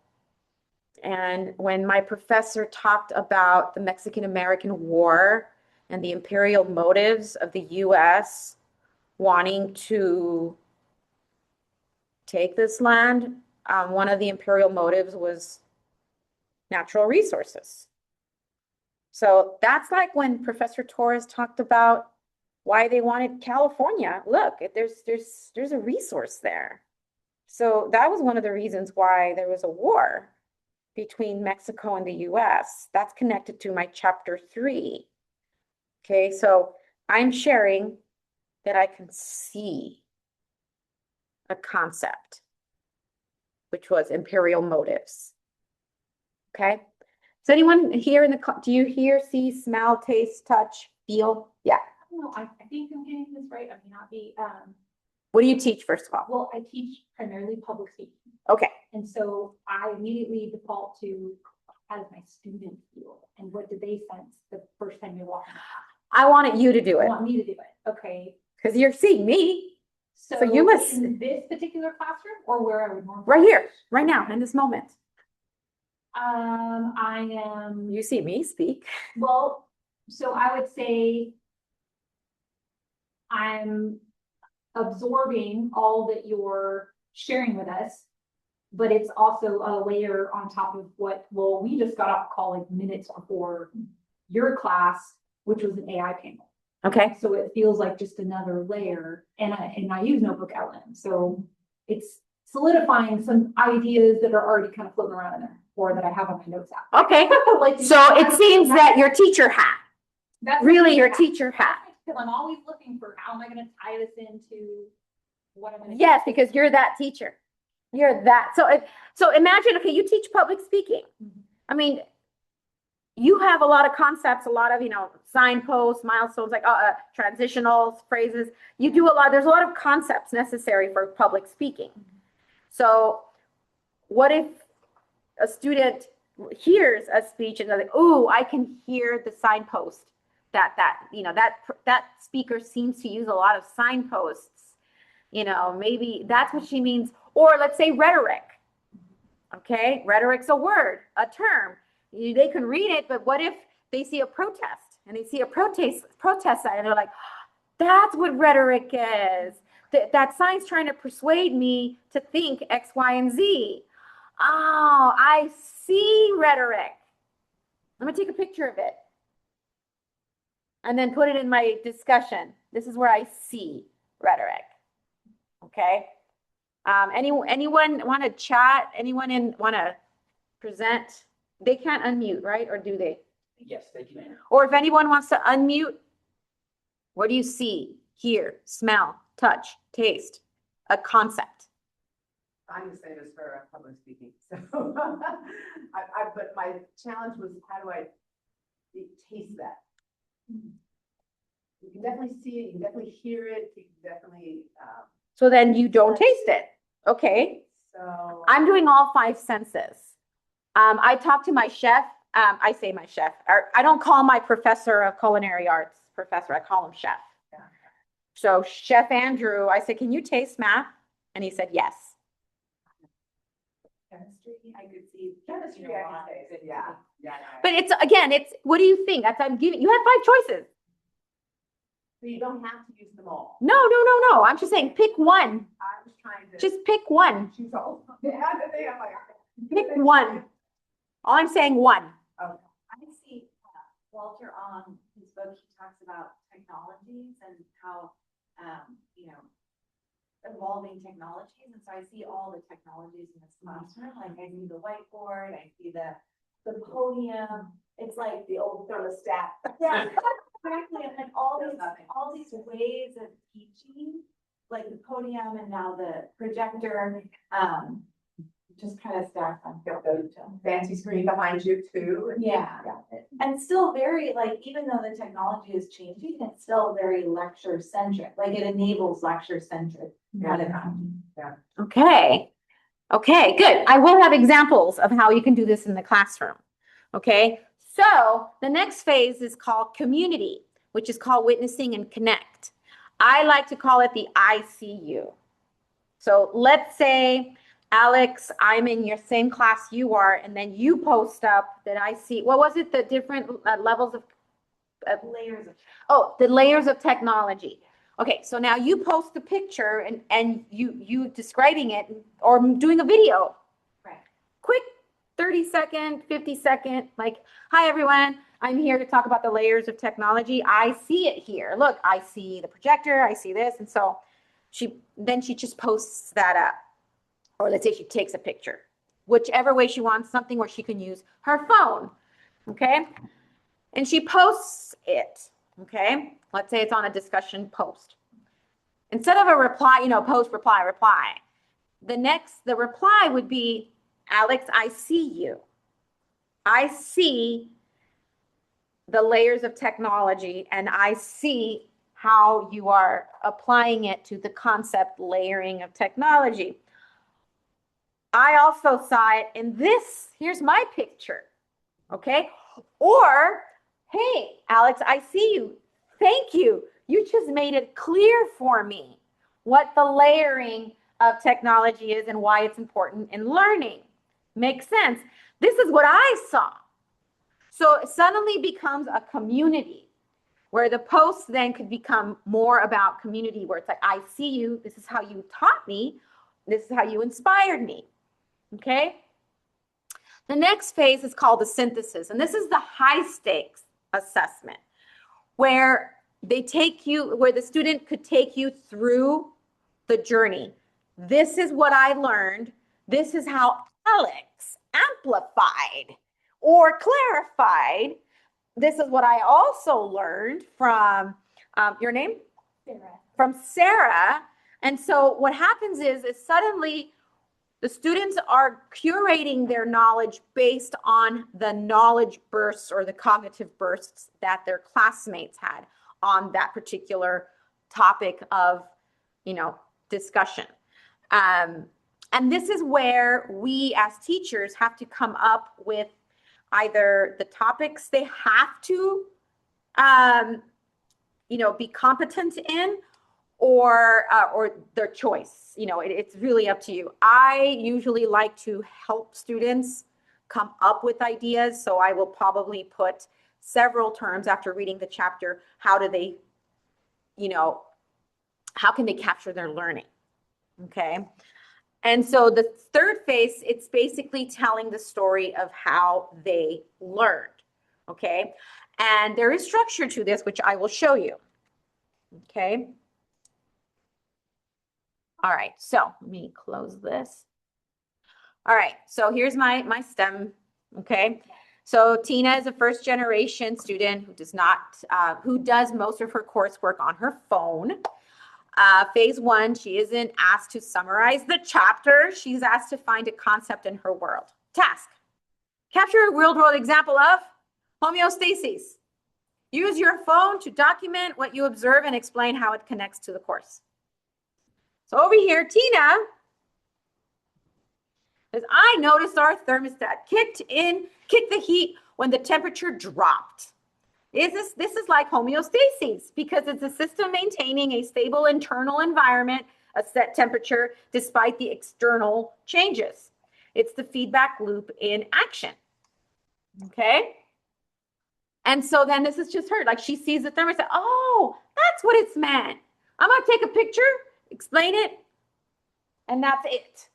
And when my professor talked about the Mexican-American War and the imperial motives of the US wanting to take this land, one of the imperial motives was natural resources. So that's like when Professor Torres talked about why they wanted California. Look, there's a resource there. So that was one of the reasons why there was a war between Mexico and the US. That's connected to my chapter 3. Okay, so I'm sharing that I can see a concept, which was imperial motives. Okay, so anyone here in the, do you hear, see, smell, taste, touch, feel? Yeah. No, I think I'm getting this right. I may not be, What do you teach, first of all? well, I teach primarily public speaking. Okay, And so I immediately default to how does my student feel? And what did they sense the first time they walked in? I wanted you to do They it want me to do it. Okay. because you're seeing me So you must- in this particular classroom or where I would normally. right here, right now, in this moment. I am, You see me speak. well, so I would say I'm absorbing all that you're sharing with us, but it's also a layer on top of what, well, we just got off call like minutes before your class, which was an AI panel. Okay, So it feels like just another layer, and I use Notebook LM, so it's solidifying some ideas that are already kind of floating around in there, or that I have on my notes app. okay. Like, So it seems that your teacher hat, that's really your teacher hat. Because I'm always looking for how am I gonna tie this into what I'm gonna. Yes, because you're that teacher. You're that. So imagine, okay, you teach public speaking. I mean, you have a lot of concepts, a lot of, signposts, milestones, like transitionals, phrases. You do a lot, there's a lot of concepts necessary for public speaking. So what if a student hears a speech and they're like, oh, I can hear the signpost that speaker seems to use a lot of signposts. Maybe that's what she means. Or let's say rhetoric. Okay, rhetoric's a word, a term. They can read it, but what if they see a protest and they see a protest sign and they're like, that's what rhetoric is. That sign's trying to persuade me to think X, Y, and Z. Oh, I see rhetoric. I'm gonna take a picture of it and then put it in my discussion. This is where I see rhetoric. Okay. Anyone want to chat? Anyone want to present? They can't unmute, right? Or do they? Yes, they can. Or if anyone wants to unmute, what do you see, hear, smell, touch, taste? A concept. I'm the same as her, I'm public speaking, so but my challenge was how do I taste that? You can definitely see it, you can definitely hear it, you can definitely, So then you don't taste it. Okay. so. I'm doing all 5 senses. I talked to my chef. I say my chef. I don't call my professor of culinary arts professor. I call him chef. Yeah. So Chef Andrew, I said, can you taste math? And he said, yes. Chemistry, I could see. Chemistry, I can taste it, yeah. But it's, what do you think? I'm giving, you have 5 choices. So you don't have to use them all. No. I'm just saying, pick one. I was trying to. Just pick one. Choose all. Yeah, I'm like. Pick one. All I'm saying, one. I see Walter on his book, he talks about technologies and how, evolving technologies. And so I see all the technologies in this classroom. Like I see the whiteboard, I see the podium. It's like The old thermostat. yeah, exactly. And like all these ways of teaching, like the podium and now the projector, just kind of stacked on. Got the fancy screen behind you too. Yeah. And still very, like, even though the technology is changing, it's still very lecture centric, like it enables lecture centric pedagogy. Okay. Okay, good. I will have examples of how you can do this in the classroom. Okay, so the next phase is called community, which is called witnessing and connect. I like to call it the ICU. So let's say Alex, I'm in your same class you are, and then you post up that I see, what was it, the different levels of Layers of. oh, the layers of technology. Okay, so now you post the picture and you describing it or doing a video. Right. Quick 30-second, 50-second, like, hi everyone, I'm here to talk about the layers of technology. I see it here. Look, I see the projector, I see this. And so she just posts that up. Or let's say she takes a picture, whichever way she wants, something where she can use her phone. Okay. And she posts it. Okay. Let's say it's on a discussion post. Instead of a reply, post, reply, reply. The reply would be, Alex, I see you. I see the layers of technology and I see how you are applying it to the concept layering of technology. I also saw it in this. Here's my picture. Okay. Or, hey, Alex, I see you. Thank you. You just made it clear for me what the layering of technology is and why it's important in learning. Makes sense. This is what I saw. So it suddenly becomes a community where the posts then could become more about community, where it's like, I see you. This is how you taught me. This is how you inspired me. Okay. The next phase is called the synthesis. And this is the high stakes assessment where the student could take you through the journey. This is what I learned. This is how Alex amplified or clarified. This is what I also learned from your name? Sarah. From Sarah. And so what happens is suddenly the students are curating their knowledge based on the knowledge bursts or the cognitive bursts that their classmates had on that particular topic of, discussion. And this is where we as teachers have to come up with either the topics they have to, be competent in, or their choice. It's really up to you. I usually like to help students come up with ideas. So I will probably put several terms after reading the chapter. How do they, how can they capture their learning? Okay. And so the third phase, it's basically telling the story of how they learned. Okay. And there is structure to this, which I will show you. Okay. All right, so let me close this. All right, so here's my STEM, okay? So Tina is a first generation student who does most of her coursework on her phone. Phase 1, she isn't asked to summarize the chapter. She's asked to find a concept in her world. Task, capture a real world example of homeostasis. Use your phone to document what you observe and explain how it connects to the course. So over here, Tina says, I noticed our thermostat kicked the heat when the temperature dropped. This is like homeostasis because it's a system maintaining a stable internal environment, a set temperature, despite the external changes. It's the feedback loop in action. Okay? And so then this is just her. Like she sees the thermostat. Oh, that's what it's meant. I'm going to take a picture, explain it, and that's it.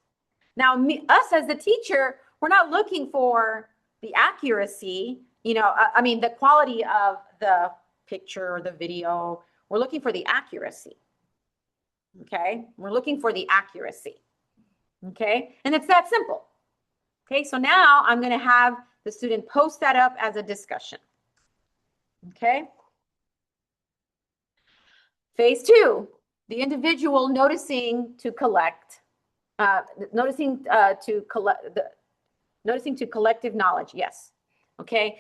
Now, us as the teacher, we're not looking for the accuracy, the quality of the picture or the video. We're looking for the accuracy. Okay? We're looking for the accuracy. Okay? And it's that simple. Okay? So now I'm going to have the student post that up as a discussion. Okay? Phase 2, the individual noticing to collective knowledge. Yes. Okay.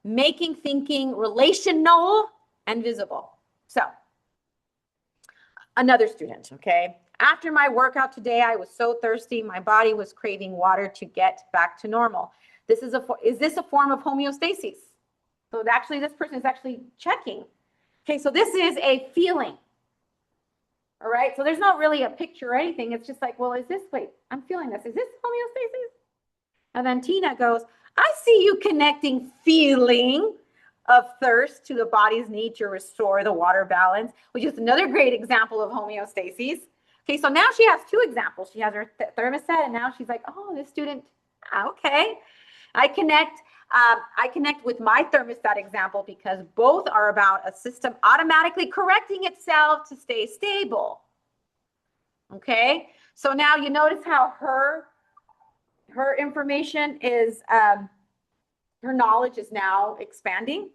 Making thinking relational and visible. So another student. Okay. After my workout today, I was so thirsty. My body was craving water to get back to normal. Is this a form of homeostasis? So actually, this person is actually checking. Okay. So this is a feeling. All right, so there's not really a picture or anything. It's just like, well, is this, wait, I'm feeling this. Is this homeostasis? And then Tina goes, I see you connecting feeling of thirst to the body's need to restore the water balance, which is another great example of homeostasis. Okay, so now she has two examples. She has her thermostat, and now she's like, oh, this student, okay. I connect with my thermostat example because both are about a system automatically correcting itself to stay stable. Okay, so now you notice how her information is, her knowledge is now expanding.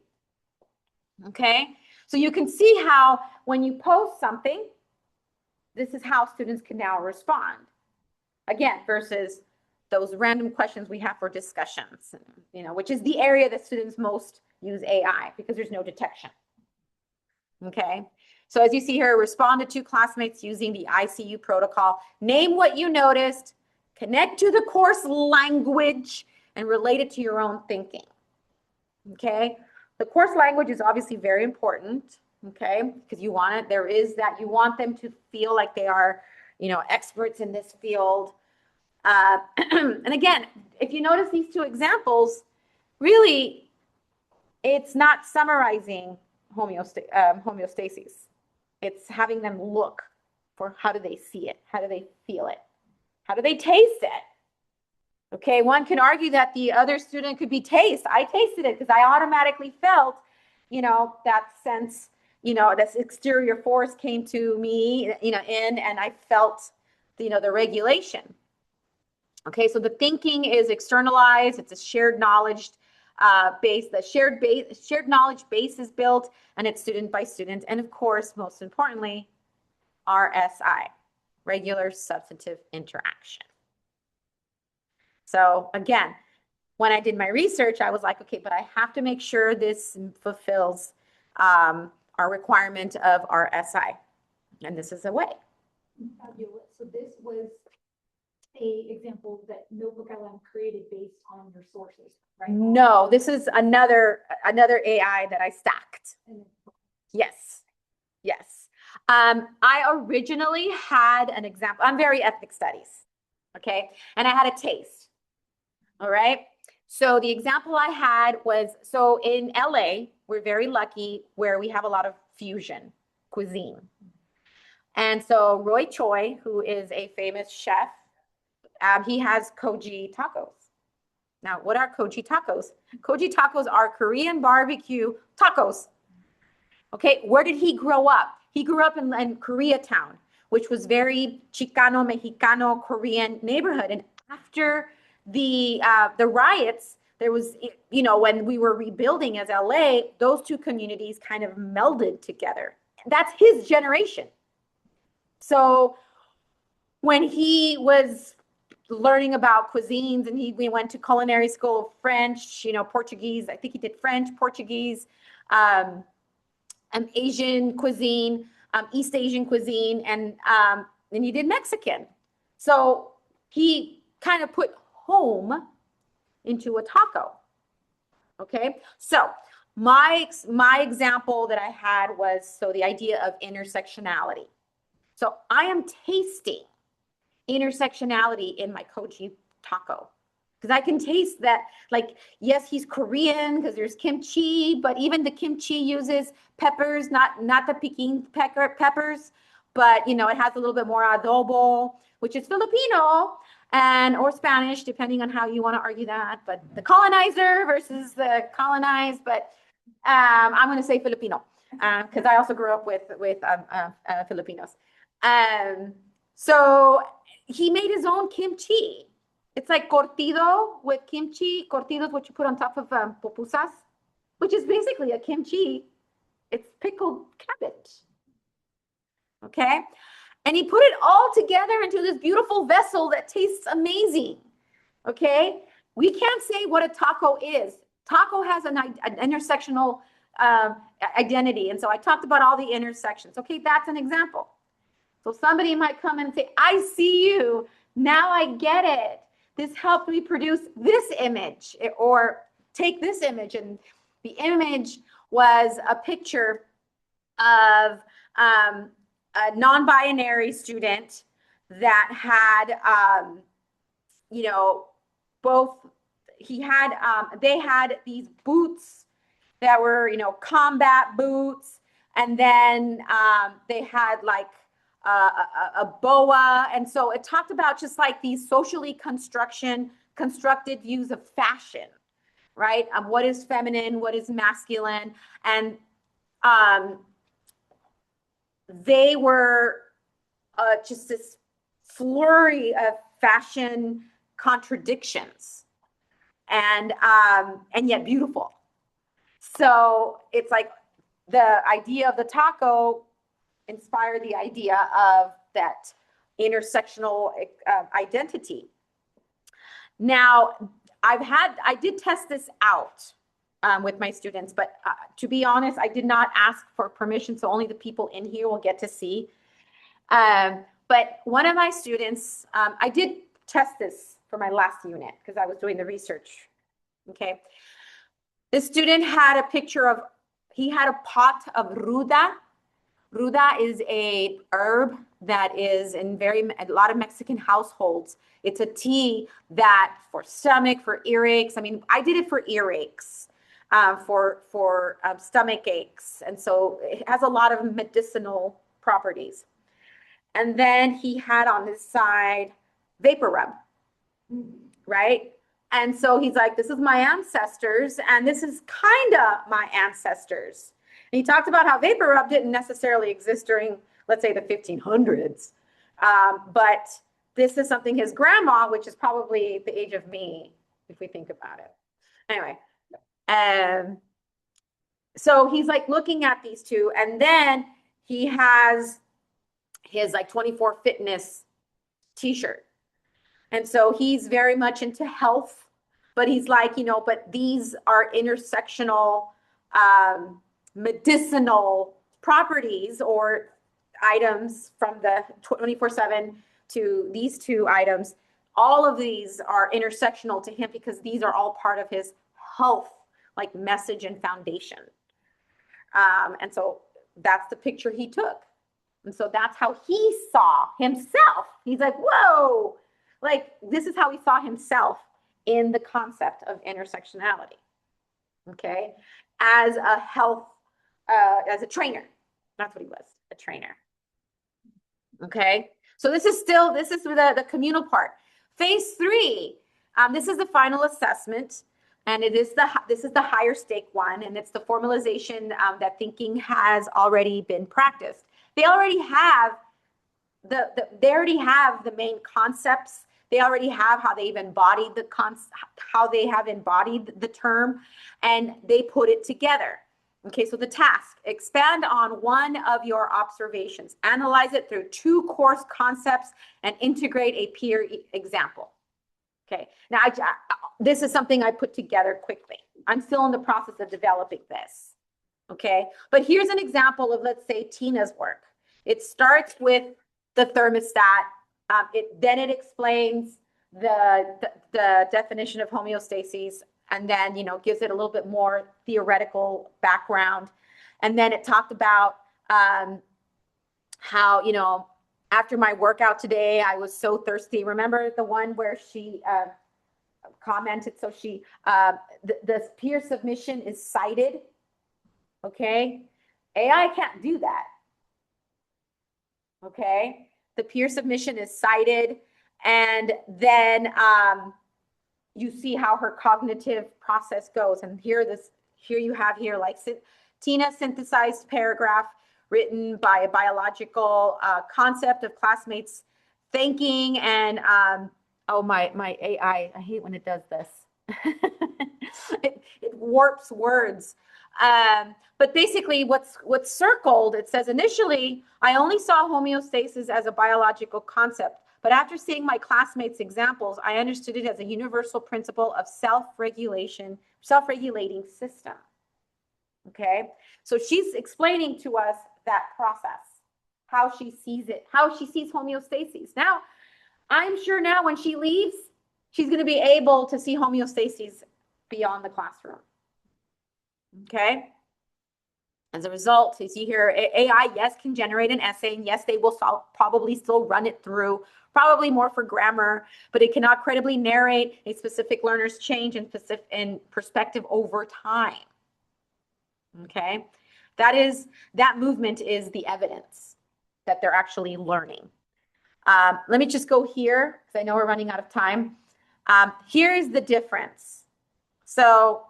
Okay, so you can see how when you post something, this is how students can now respond. Again, versus those random questions we have for discussions, you know, which is the area that students most use AI because there's no detection. Okay, so as you see here, respond to two classmates using the ICU protocol. Name what you noticed, connect to the course language, and relate it to your own thinking. Okay, the course language is obviously very important. Okay, because you want it, there is that, you want them to feel like they are, you know, experts in this field. And again, if you notice these two examples, really, it's not summarizing homeostasis. It's having them look for how do they see it? How do they feel it? How do they taste it? Okay, one can argue that the other student could be taste. I tasted it because I automatically felt, you know, that sense, you know, this exterior force came to me, you know, and I felt, you know, the regulation. Okay, so the thinking is externalized. It's a shared knowledge base. The shared knowledge base is built, and it's student by student. And of course, most importantly, RSI, regular substantive interaction. So again, when I did my research, I was like, okay, but I have to make sure this fulfills our requirement of RSI. And this is a way. Fabiola. So this was a example that Notebook LM created based on your sources, right? No, this is another AI that I stacked. Yes, yes. I originally had an example. I'm very ethnic studies, okay? And I had a taste, all right? So the example I had was, so in LA, we're very lucky where we have a lot of fusion cuisine. And so Roy Choi, who is a famous chef, he has koji tacos. Now, what are koji tacos? Koji tacos are Korean barbecue tacos. Okay, where did he grow up? He grew up in Koreatown, which was very Chicano, Mexicano, Korean neighborhood. And after the riots, there was, you know, when we were rebuilding as LA, those two communities kind of melded together. That's his generation. So when he was learning about cuisines and we went to culinary school of French, you know, Portuguese, I think he did French, Portuguese, Asian cuisine, East Asian cuisine, and he did Mexican. So he kind of put home into a taco. Okay, so my example that I had was, so the idea of intersectionality. So I am tasting intersectionality in my koji taco because I can taste that, like, yes, he's Korean because there's kimchi, but even the kimchi uses peppers, not the Peking peppers, but, you know, it has a little bit more adobo, which is Filipino and or Spanish, depending on how you want to argue that, but the colonizer versus the colonized, but I'm going to say Filipino because I also grew up with Filipinos. So he made his own kimchi. It's like cortido with kimchi. Cortido is what you put on top of pupusas, which is basically a kimchi. It's pickled cabbage. Okay? And he put it all together into this beautiful vessel that tastes amazing. Okay? We can't say what a taco is. Taco has an intersectional identity. And so I talked about all the intersections. Okay, that's an example. So somebody might come and say, I see you. Now I get it. This helped me produce this image, or take this image. And the image was a picture of a non-binary student that had, you know, both, they had these boots that were, you know, combat boots. And then they had like a boa. And so it talked about just like these socially constructed views of fashion, right? What is feminine, what is masculine. And they were just this flurry of fashion contradictions and yet beautiful. So it's like the idea of the taco inspired the idea of that intersectional identity. Now, I did test this out with my students, but to be honest, I did not ask for permission, so only the people in here will get to see. But one of my students, I did test this for my last unit because I was doing the research. Okay. The student had a picture of, he had a pot of ruda. Ruda is a herb that is in a lot of Mexican households. It's a tea that for stomach, for earaches. I mean, I did it for earaches, for stomach aches. And so it has a lot of medicinal properties. And then he had on his side vapor rub, right? And so he's like, this is my ancestors, and this is kind of my ancestors. And he talked about how vapor rub didn't necessarily exist during, let's say, the 1500s. But this is something his grandma, which is probably the age of me, if we think about it. Anyway, so he's like looking at these two, and then he has his like 24 fitness t-shirt. And so he's very much into health, but he's like, you know, but these are intersectional medicinal properties or items from the 24/7 to these two items. All of these are intersectional to him because these are all part of his health, like message and foundation. And so that's the picture he took. And so that's how he saw himself. He's like, whoa, like this is how he saw himself in the concept of intersectionality. Okay. As a health, as a trainer. That's what he was, a trainer. Okay. So this is the communal part. Phase 3, this is the final assessment. And this is the higher stake one. And it's the formalization that thinking has already been practiced. They already have the main concepts. They already have how they've embodied how they have embodied the term, and they put it together. Okay, so the task, expand on one of your observations, analyze it through 2 course concepts, and integrate a peer example. Okay, now this is something I put together quickly. I'm still in the process of developing this. Okay, but here's an example of, let's say, Tina's work. It starts with the thermostat. Then it explains the definition of homeostasis, and then, you know, gives it a little bit more theoretical background. And then it talked about how, you know, after my workout today, I was so thirsty. Remember the one where she commented, so she, the peer submission is cited. Okay, AI can't do that. Okay, the peer submission is cited, and then you see how her cognitive process goes. And here you have here, like, Tina synthesized paragraph written by a biological concept of classmates thinking, and oh, my AI, I hate when it does this. it warps words. But basically what's circled, it says, initially, I only saw homeostasis as a biological concept, but after seeing my classmates' examples, I understood it as a universal principle of self-regulating system. Okay, so she's explaining to us that process, how she sees it, how she sees homeostasis. Now, I'm sure now when she leaves, she's going to be able to see homeostasis beyond the classroom. Okay. As a result, you see here, AI, yes, can generate an essay, and yes, they will probably still run it through, probably more for grammar, but it cannot credibly narrate a specific learner's change in perspective over time. Okay, that movement is the evidence that they're actually learning. Let me just go here because I know we're running out of time. Here is the difference. So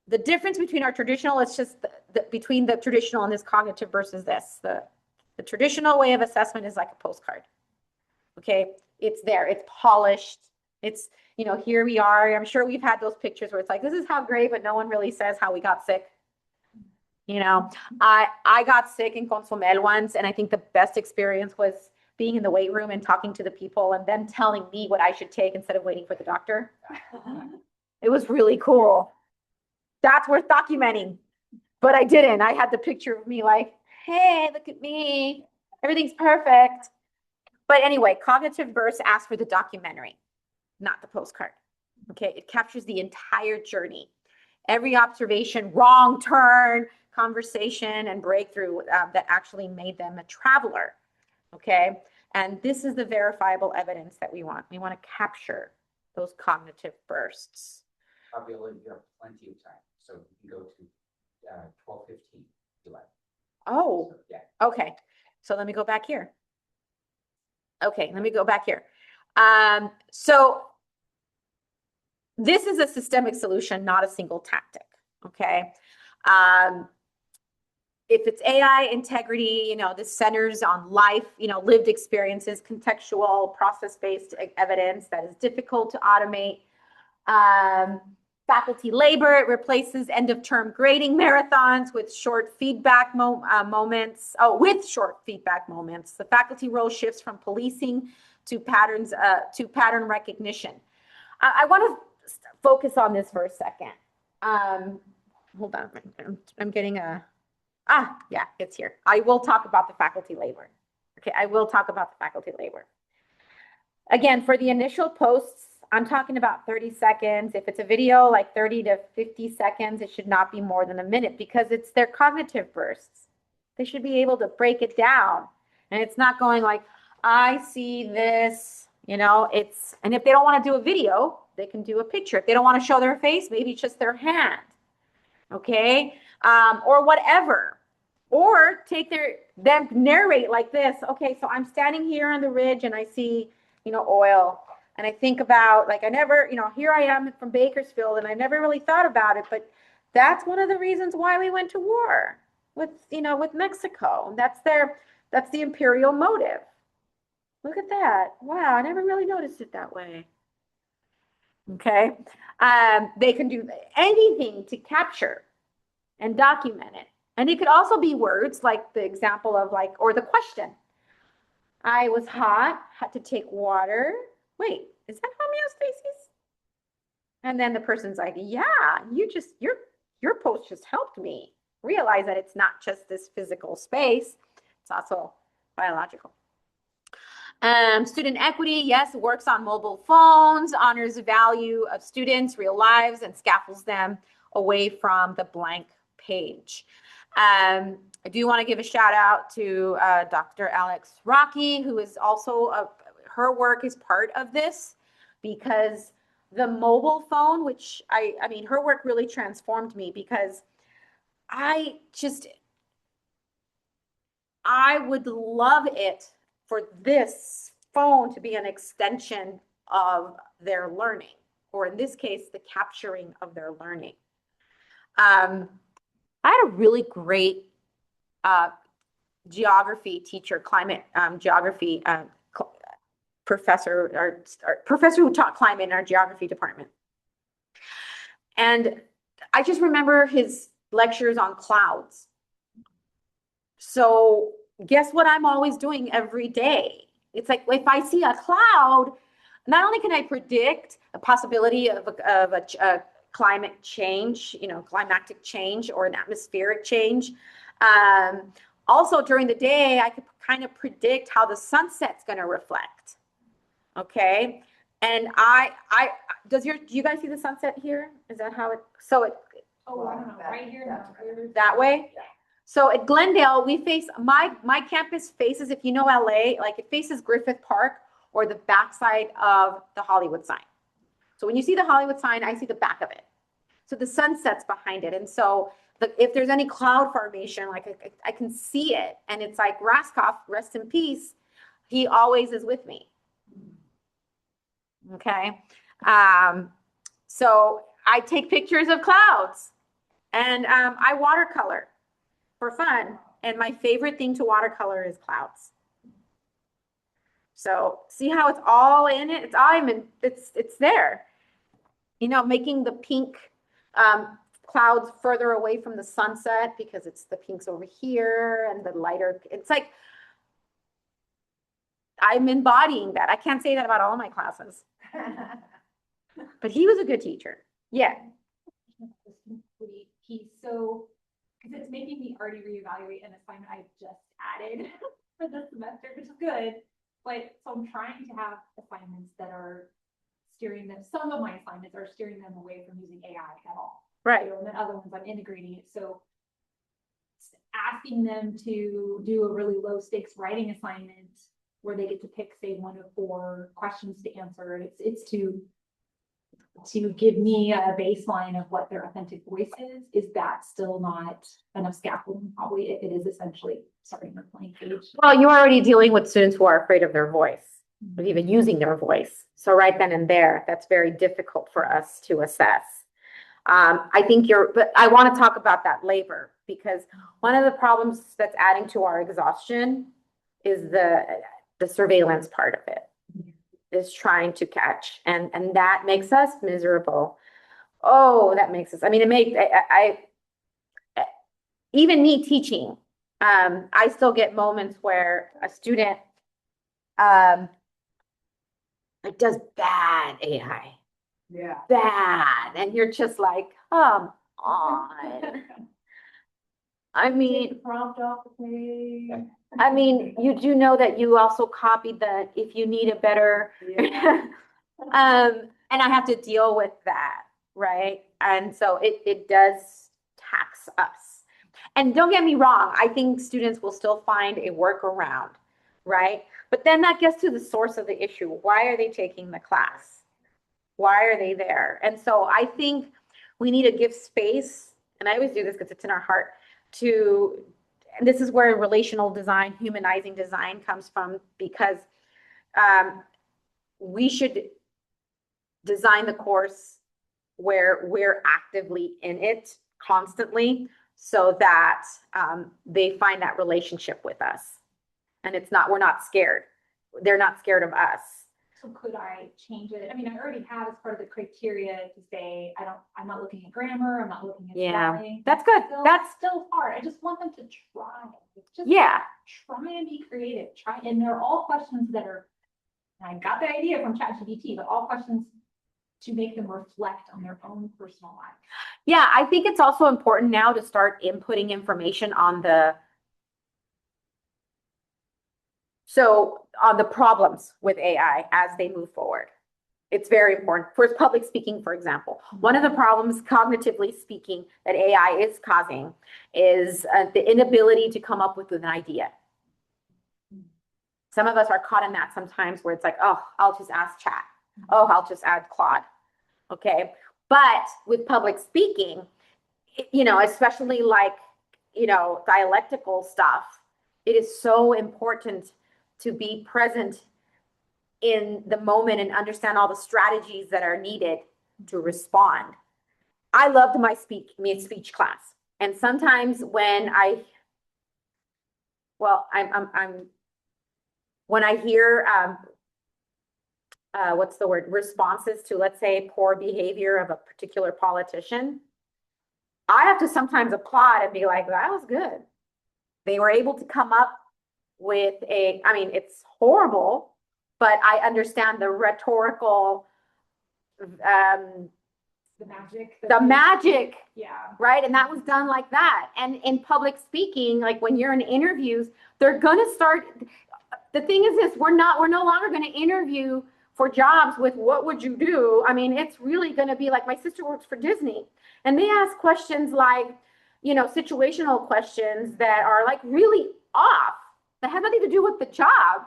the difference between our traditional, it's just between the traditional and this cognitive versus this. The traditional way of assessment is like a postcard. Okay, it's there, it's polished. It's, you know, here we are. I'm sure we've had those pictures where it's like, this is how great, but no one really says how we got sick. You know, I got sick in Consumel once, and I think the best experience was being in the weight room and talking to the people and them telling me what I should take instead of waiting for the doctor. It was really cool. That's worth documenting, but I didn't. I had the picture of me like, hey, look at me. Everything's perfect. But anyway, cognitive bursts asks for the documentary, not the postcard. Okay, it captures the entire journey. Every observation, wrong turn, conversation, and breakthrough that actually made them a traveler. Okay, and this is the verifiable evidence that we want. We want to capture those cognitive bursts. Fabiola, you have plenty of time, so you can go to 12:15 if you like. Oh, So, yeah. okay. So let me go back here. Okay, let me go back here. So this is a systemic solution, not a single tactic. Okay. If it's AI integrity, you know, this centers on life, you know, lived experiences, contextual, process-based evidence that is difficult to automate. Faculty labor, it replaces end-of-term grading marathons with short feedback moments. Oh, with short feedback moments. The faculty role shifts from policing to patterns, to pattern recognition. I want to focus on this for a second. Hold on, I'm getting a, yeah, it's here. I will talk about the faculty labor. Okay, I will talk about the faculty labor. Again, for the initial posts, I'm talking about 30 seconds. If it's a video, like 30 to 50 seconds, it should not be more than a minute because it's their cognitive bursts. They should be able to break it down. And it's not going like, I see this, you know, it's, and if they don't want to do a video, they can do a picture. If they don't want to show their face, maybe it's just their hand. Okay. Or whatever. Or take them narrate like this. Okay, so I'm standing here on the ridge and I see, you know, oil. And I think about, like, I never, you know, here I am from Bakersfield and I never really thought about it, but that's one of the reasons why we went to war with, you know, with Mexico. That's the imperial motive. Look at that. Wow, I never really noticed it that way. Okay. They can do anything to capture and document it. And it could also be words like the example of like, or the question. I was hot, had to take water. Wait, is that homeostasis? And then the person's like, yeah, your post just helped me realize that it's not just this physical space, it's also biological. Student equity, yes, works on mobile phones, honors the value of students, real lives, and scaffolds them away from the blank page. I do want to give a shout out to Dr. Alex Rocky, who is also, her work is part of this because the mobile phone, which I mean, her work really transformed me because I would love it for this phone to be an extension of their learning, or in this case, the capturing of their learning. I had a really great geography teacher, climate geography professor, or professor who taught climate in our geography department. And I just remember his lectures on clouds. So guess what I'm always doing every day? It's like, if I see a cloud, not only can I predict a possibility of a climate change, you know, climatic change or an atmospheric change. Also during the day, I could kind of predict how the sunset's going to reflect. Okay. And do you guys see the sunset here? Is that how it, Oh, I don't know, right here. No. that way. Yeah. So at Glendale, we face, my campus faces, if you know LA, like it faces Griffith Park or the backside of the Hollywood sign. So when you see the Hollywood sign, I see the back of it. So the sun sets behind it. And so if there's any cloud formation, like I can see it. And it's like Raskoff, rest in peace. He always is with me. Okay. So I take pictures of clouds and I watercolor for fun. And my favorite thing to watercolor is clouds. So see how it's all in it? It's there. You know, making the pink clouds further away from the sunset because it's the pinks over here and the lighter. It's like I'm embodying that. I can't say that about all my classes, but he was a good teacher. Yeah. He's so, because it's making me already reevaluate an assignment I just added for this semester, which is good. But so I'm trying to have assignments that are steering them. Some of my assignments are steering them away from using AI at all. Right. And then other ones I'm integrating it. So asking them to do a really low stakes writing assignment where they get to pick, say, 1 of 4 questions to answer. It's to give me a baseline of what their authentic voice is. Is that still not enough scaffolding? Probably it is essentially starting the playing page. Well, you're already dealing with students who are afraid of their voice, of even using their voice. So right then and there, that's very difficult for us to assess. I think but I want to talk about that labor because one of the problems that's adding to our exhaustion is the surveillance part of it, is trying to catch, and that makes us miserable. Oh, that makes us, I mean, even me teaching, I still get moments where a student like does bad AI. Yeah. Bad. And you're just like, come on. I mean, Prompt off the page. you do know that you also copied the, if you need a better, Yeah. and I have to deal with that, right? And so it does tax us. And don't get me wrong, I think students will still find a workaround, right? But then that gets to the source of the issue. Why are they taking the class? Why are they there? And so I think we need to give space, and I always do this because it's in our heart, and this is where relational design, humanizing design comes from, because we should design the course where we're actively in it constantly so that they find that relationship with us. And we're not scared. They're not scared of us. So could I change it? I mean, I already have as part of the criteria to say, I'm not looking at grammar, I'm not looking at Yeah, spelling. that's good. That's still hard. I just want them to try. Just Yeah. try and be creative. Try, and they're all questions that are, I got the idea from ChatGPT, but all questions to make them reflect on their own personal life. Yeah, I think it's also important now to start inputting information on the problems with AI as they move forward. It's very important. For public speaking, for example, one of the problems, cognitively speaking, that AI is causing is the inability to come up with an idea. Some of us are caught in that sometimes where it's like, oh, I'll just ask chat. Oh, I'll just add Claude. Okay. But with public speaking, especially like, dialectical stuff, it is so important to be present in the moment and understand all the strategies that are needed to respond. I loved my speech class. And sometimes when when I hear, what's the word, responses to, let's say, poor behavior of a particular politician, I have to sometimes applaud and be like, that was good. They were able to come up with it's horrible, but I understand the rhetorical, The magic. the magic, Yeah. right? And that was done like that. And in public speaking, like when you're in interviews, they're going to start, the thing is this, we're no longer going to interview for jobs with what would you do? I mean, it's really going to be like my sister works for Disney and they ask questions like, you know, situational questions that are like really off that have nothing to do with the job.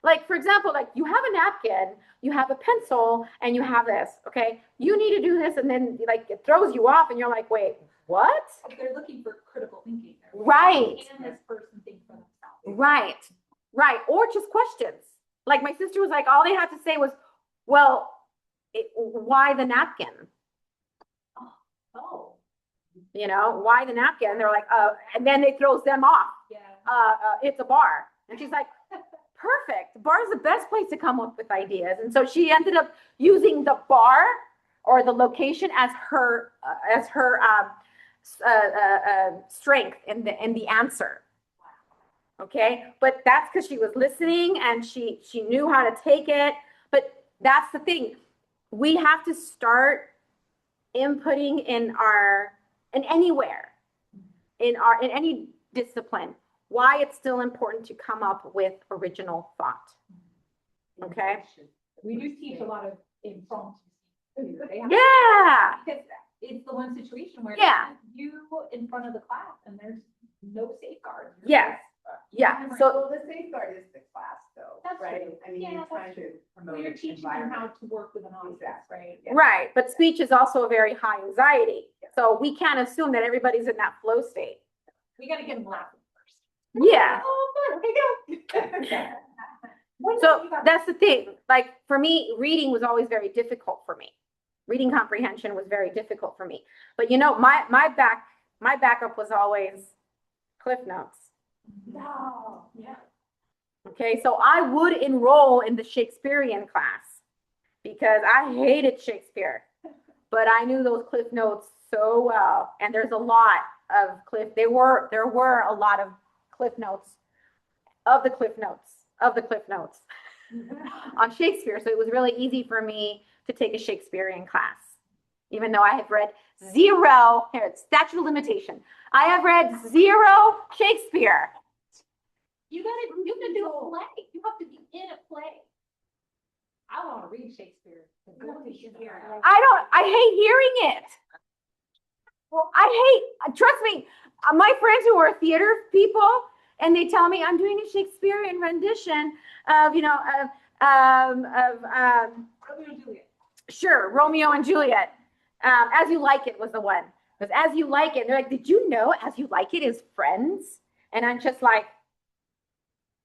Like, for example, like you have a napkin, you have a pencil, and you have this, okay? You need to do this, and then like it throws you off, and you're like, wait, what? They're looking for critical thinking. They're like, Right. Can this person think for themselves? Right, right. Or just questions. Like my sister was like, all they had to say was, well, why the napkin? Oh, You know, why the napkin? They're like, and then it throws them off. yeah. It's a bar. And she's like, perfect. Bar is the best place to come up with ideas. And so she ended up using the bar or the location as her strength in the answer. Okay, but that's because she was listening and she knew how to take it. But that's the thing. We have to start inputting in anywhere, in any discipline, why it's still important to come up with original thought. Okay. We do teach a lot of impromptu. They have- Yeah. Because it's the one situation where Yeah. you in front of the class and there's no safeguards. Yes. Yeah. So Well, the safeguard is the class though, That's right? true. I mean, Yeah, you're that's trying to true. promote You're an teaching them how environment. to work with an audience, Exactly. right? Yeah. right, but speech is also a very high anxiety. So we can't assume that everybody's in that flow state. We gotta get them laughing first. Yeah. Oh, good, okay, go. So that's the thing. Like for me, reading was always very difficult for me. Reading comprehension was very difficult for me. But you know, my backup was always Cliff Notes. No, yeah. Okay, so I would enroll in the Shakespearean class because I hated Shakespeare, but I knew those Cliff Notes so well. And there's a lot of there were a lot of Cliff Notes of the Cliff Notes of the Cliff Notes on Shakespeare. So it was really easy for me to take a Shakespearean class, even though I have read zero, here, it's statute of limitation. I have read zero Shakespeare. You can do a play. You have to be in a play. I want to read Shakespeare. I hate hearing it. Well, trust me, my friends who are theater people, and they tell me I'm doing a Shakespearean rendition of, Romeo and Juliet. sure, Romeo and Juliet. As You Like It was the one. Because As You Like It, they're like, did you know As You Like It is Friends? And I'm just like,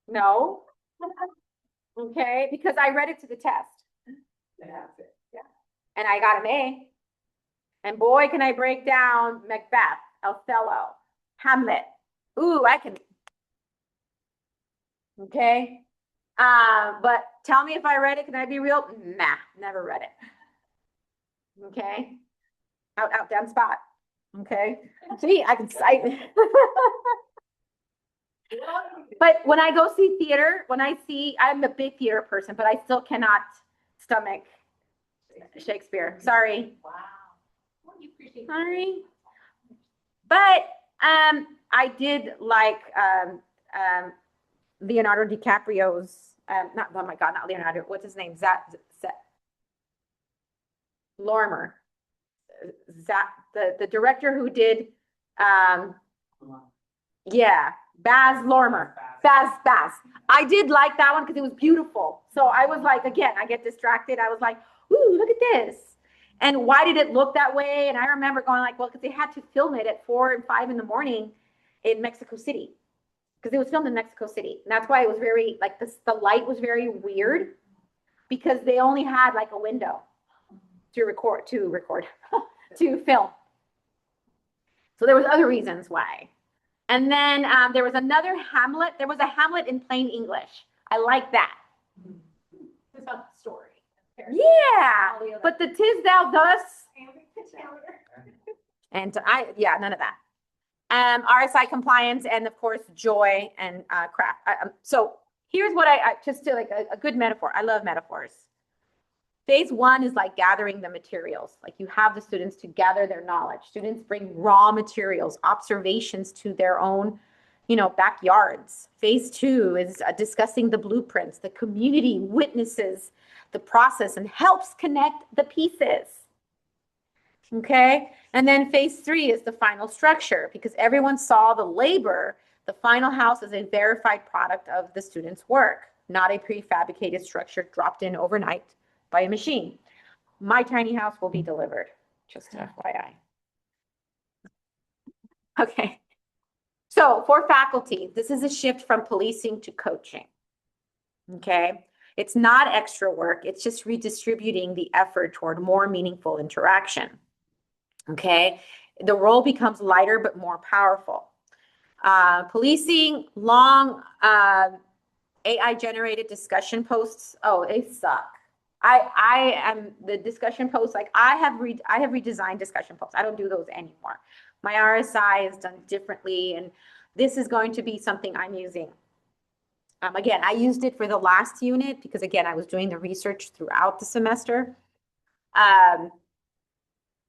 no. Okay, because I read it to the test. That's it. Yeah. And I got an A. And boy, can I break down Macbeth, Othello, Hamlet. Ooh, I can. Okay. But tell me if I read it, can I be real? Nah, never read it. Okay. Out, down spot. Okay. See, I can cite. But when I go see theater, I'm a big theater person, but I still cannot stomach Shakespeare. Sorry. Wow. Well, you appreciate Sorry. But I did like Leonardo DiCaprio's not Leonardo, what's his name? Lormer. The director who did Baz Luhrmann. Baz. I did like that one because it was beautiful. So I was like, again, I get distracted. I was like, ooh, look at this. And why did it look that way? And I remember going like, well, because they had to film it at 4 and 5 in the morning in Mexico City. Because it was filmed in Mexico City. And that's why it was very, like, the light was very weird. Because they only had like a window to film. So there was other reasons why. And then there was another Hamlet. There was a Hamlet in plain English. I like that. It's about the story. Yeah, but the tis thou thus, and none of that. RSI compliance, and of course joy and craft. So here's what I just to like a good metaphor. I love metaphors. Phase 1 is like gathering the materials. Like you have the students to gather their knowledge. Students bring raw materials, observations to their own, backyards. Phase 2 is discussing the blueprints. The community witnesses the process and helps connect the pieces. Okay, and then phase 3 is the final structure, because everyone saw the labor. The final house is a verified product of the student's work, not a prefabricated structure dropped in overnight by a machine. My tiny house will be delivered, just FYI. Okay, so for faculty, this is a shift from policing to coaching. Okay, it's not extra work, it's just redistributing the effort toward more meaningful interaction. Okay, the role becomes lighter but more powerful. Policing long AI generated discussion posts. Oh, they suck. I am the discussion posts, like I have redesigned discussion posts. I don't do those anymore. My RSI is done differently, and this is going to be something I'm using. Again, I used it for the last unit because, again, I was doing the research throughout the semester.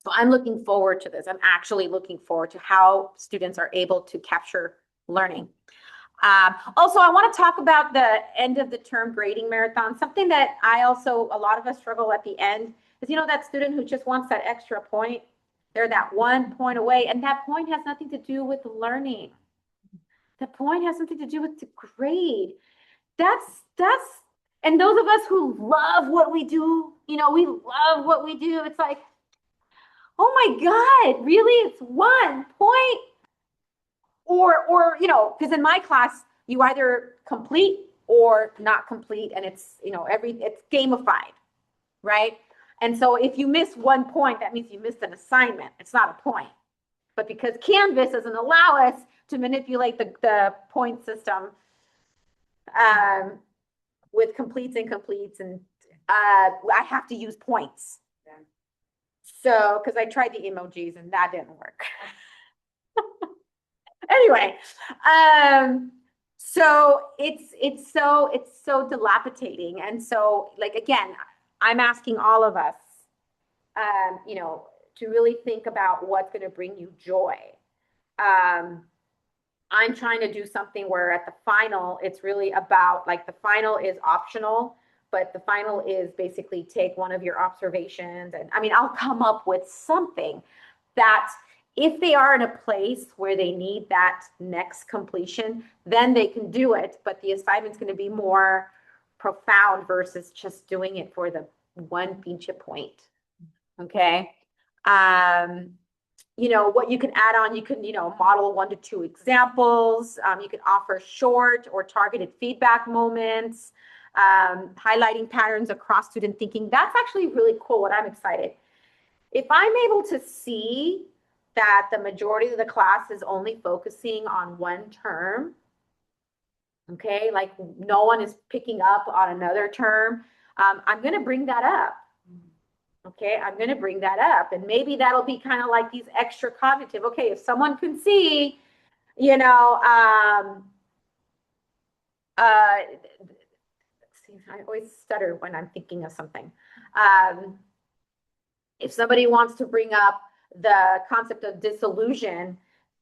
So I'm looking forward to this. I'm actually looking forward to how students are able to capture learning. Also, I want to talk about the end of the term grading marathon. Something that a lot of us struggle at the end is, that student who just wants that extra point. They're that 1 point away, and that point has nothing to do with learning. The point has something to do with the grade. And those of us who love what we do, we love what we do. It's like, oh my God, really? It's 1 point? Or because in my class, you either complete or not complete, and it's, it's gamified, right? And so if you miss 1 point, that means you missed an assignment. It's not a point. But because Canvas doesn't allow us to manipulate the point system with completes and completes, and I have to use points. Yeah. So, because I tried the emojis and that didn't work. Anyway, so it's so dilapidating. And so, like, again, I'm asking all of us, to really think about what's going to bring you joy. I'm trying to do something where at the final, it's really about, like, the final is optional, but the final is basically take one of your observations. And I'll come up with something that if they are in a place where they need that next completion, then they can do it. But the assignment's going to be more profound versus just doing it for the 1 pinche point. Okay. What you can add on, you can, model 1 to 2 examples. You can offer short or targeted feedback moments, highlighting patterns across student thinking. That's actually really cool. What I'm excited. If I'm able to see that the majority of the class is only focusing on 1 term, okay, like no one is picking up on another term, I'm going to bring that up. Okay, I'm going to bring that up, and maybe that'll be kind of like these extra cognitive. Okay, if someone can see, see, I always stutter when I'm thinking of something. If somebody wants to bring up the concept of disillusion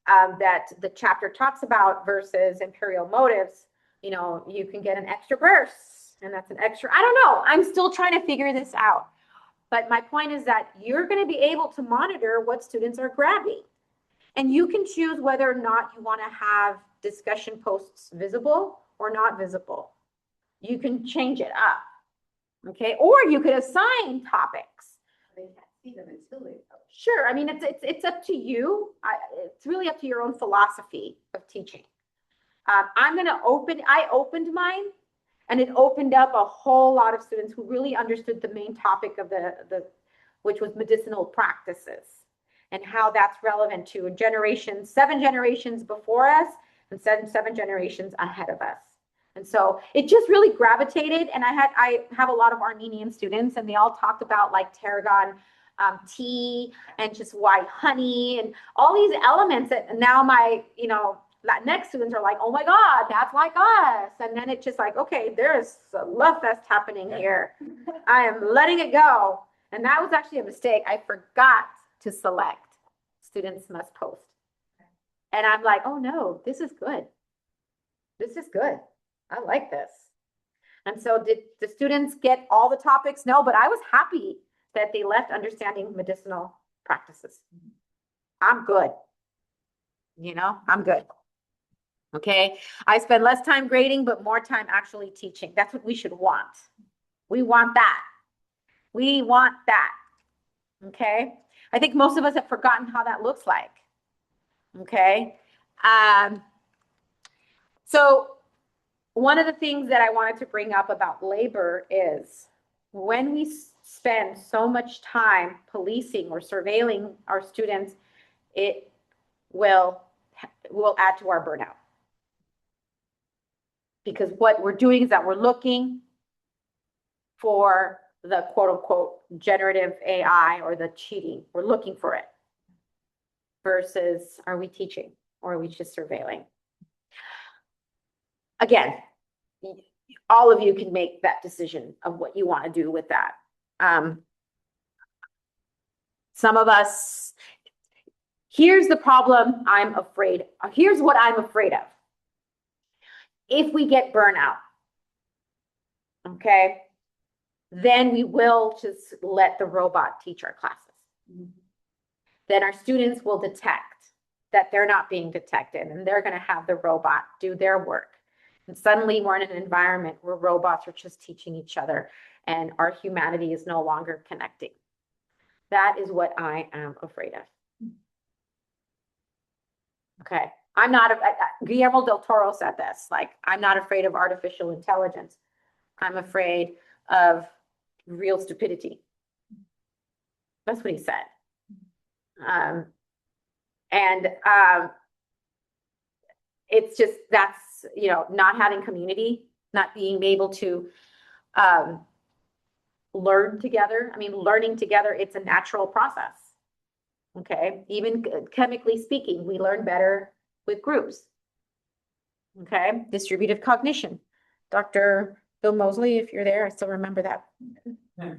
that the chapter talks about versus imperial motives, you can get an extra verse, and that's an extra. I don't know. I'm still trying to figure this out. But my point is that you're going to be able to monitor what students are grabbing. And you can choose whether or not you want to have discussion posts visible or not visible. You can change it up. Okay. Or you could assign topics. They can't see them until they post. Sure. It's up to you. It's really up to your own philosophy of teaching. I opened mine. And it opened up a whole lot of students who really understood the main topic of which was medicinal practices and how that's relevant to 7 generations before us and 7 generations ahead of us. And so it just really gravitated. And I have a lot of Armenian students, and they all talked about like tarragon tea and just white honey and all these elements that now my, Latinx students are like, oh my God, that's like us. And then it's just like, okay, there's a love fest happening here. I am letting it go. And that was actually a mistake. I forgot to select students must post. And I'm like, oh no, this is good. This is good. I like this. And so did the students get all the topics? No, but I was happy that they left understanding medicinal practices. I'm good. I'm good. Okay, I spend less time grading, but more time actually teaching. That's what we should want. We want that. We want that. Okay, I think most of us have forgotten how that looks like. Okay, so one of the things that I wanted to bring up about labor is when we spend so much time policing or surveilling our students, it will add to our burnout. Because what we're doing is that we're looking for the quote unquote generative AI or the cheating. We're looking for it versus are we teaching or are we just surveilling? Again, all of you can make that decision of what you want to do with that. Some of us, here's the problem I'm afraid, here's what I'm afraid of. If we get burnout, okay, then we will just let the robot teach our classes. Then our students will detect that they're not being detected and they're going to have the robot do their work. And suddenly we're in an environment where robots are just teaching each other and our humanity is no longer connecting. That is what I am afraid of. Okay. I'm not, Guillermo del Toro said this, like, I'm not afraid of artificial intelligence. I'm afraid of real stupidity. That's what he said. It's just, that's, not having community, not being able to learn together. I mean, learning together, it's a natural process. Okay. Even chemically speaking, we learn better with groups. Okay. Distributive cognition. Dr. Bill Mosley, if you're there, I still remember that. Yeah.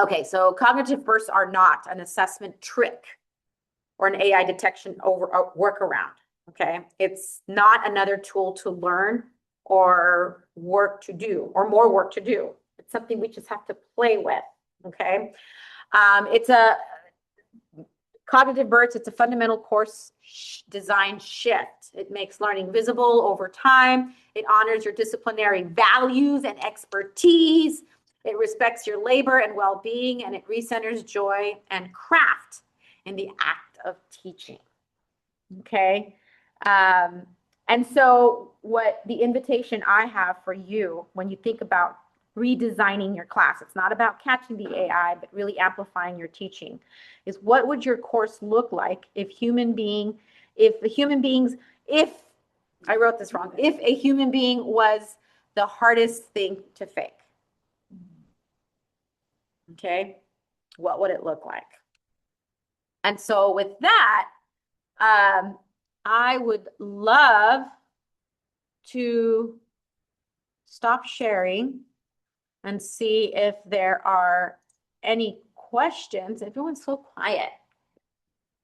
Okay. So cognitive bursts are not an assessment trick or an AI detection workaround. Okay. It's not another tool to learn or work to do or more work to do. It's something we just have to play with. Okay. It's a cognitive bursts. It's a fundamental course design shift. It makes learning visible over time. It honors your disciplinary values and expertise. It respects your labor and well-being, and it recenters joy and craft in the act of teaching. Okay. And so what the invitation I have for you when you think about redesigning your class, it's not about catching the AI, but really amplifying your teaching, is what would your course look like if I wrote this wrong, if a human being was the hardest thing to fake? Okay. What would it look like? And so with that, I would love to stop sharing and see if there are any questions. Everyone's so quiet.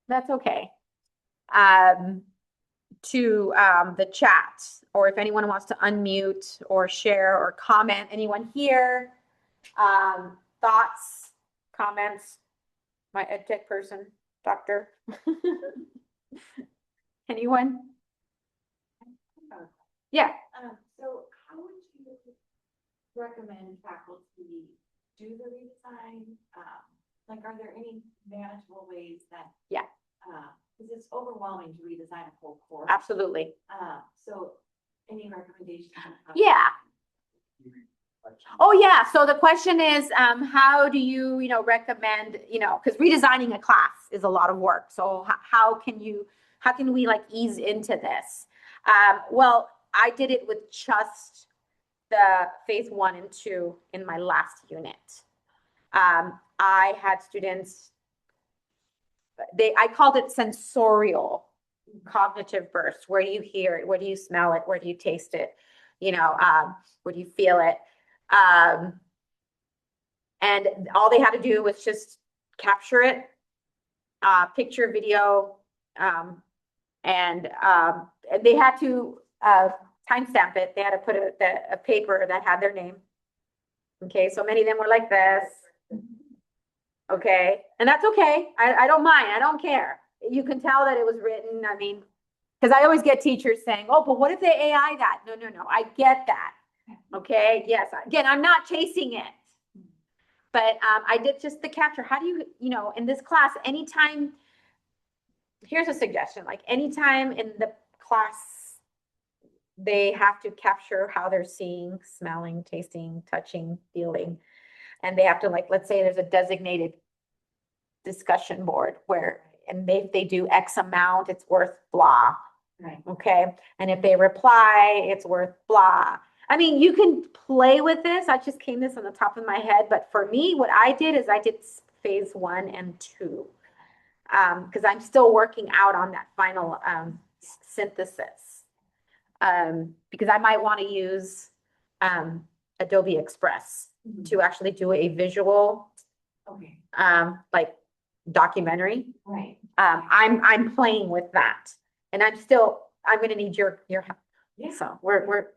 That's okay. To the chat, or if anyone wants to unmute or share or comment. Anyone here? Thoughts, comments? My ed tech person, doctor. Anyone? Yeah. So how would you recommend faculty do the redesign? Like, are there any manageable ways that? Yeah. Because it's overwhelming to redesign a whole course. Absolutely. So any recommendations? Yeah. Oh yeah. So the question is, how do you, recommend, because redesigning a class is a lot of work. So how can we like ease into this? Well, I did it with just the phase 1 and 2 in my last unit. I had students, I called it sensorial cognitive bursts. Where do you hear it? Where do you smell it? Where do you taste it? Where do you feel it? And all they had to do was just capture it, picture, video, and they had to timestamp it. They had to put a paper that had their name. Okay, so many of them were like this. Okay, and that's okay. I don't mind. I don't care. You can tell that it was written. I mean, because I always get teachers saying, "Oh, but what if they AI that?" No, no, no. I get that. Okay. Yes. Again, I'm not chasing it, but I did just the capture. How do you know, in this class, anytime? Here's a suggestion. Like anytime in the class, they have to capture how they're seeing, smelling, tasting, touching, feeling. And they have to, like, let's say there's a designated discussion board where, and they do X amount, it's worth blah. Right. Okay. And if they reply, it's worth blah. I mean, you can play with this. I just came this on the top of my head. But for me, what I did is I did phase 1 and 2. Because I'm still working out on that final synthesis. Because I might want to use Adobe Express to actually do a visual, Okay, like documentary. right. I'm playing with that, and I'm going to need your help. Yeah. So we're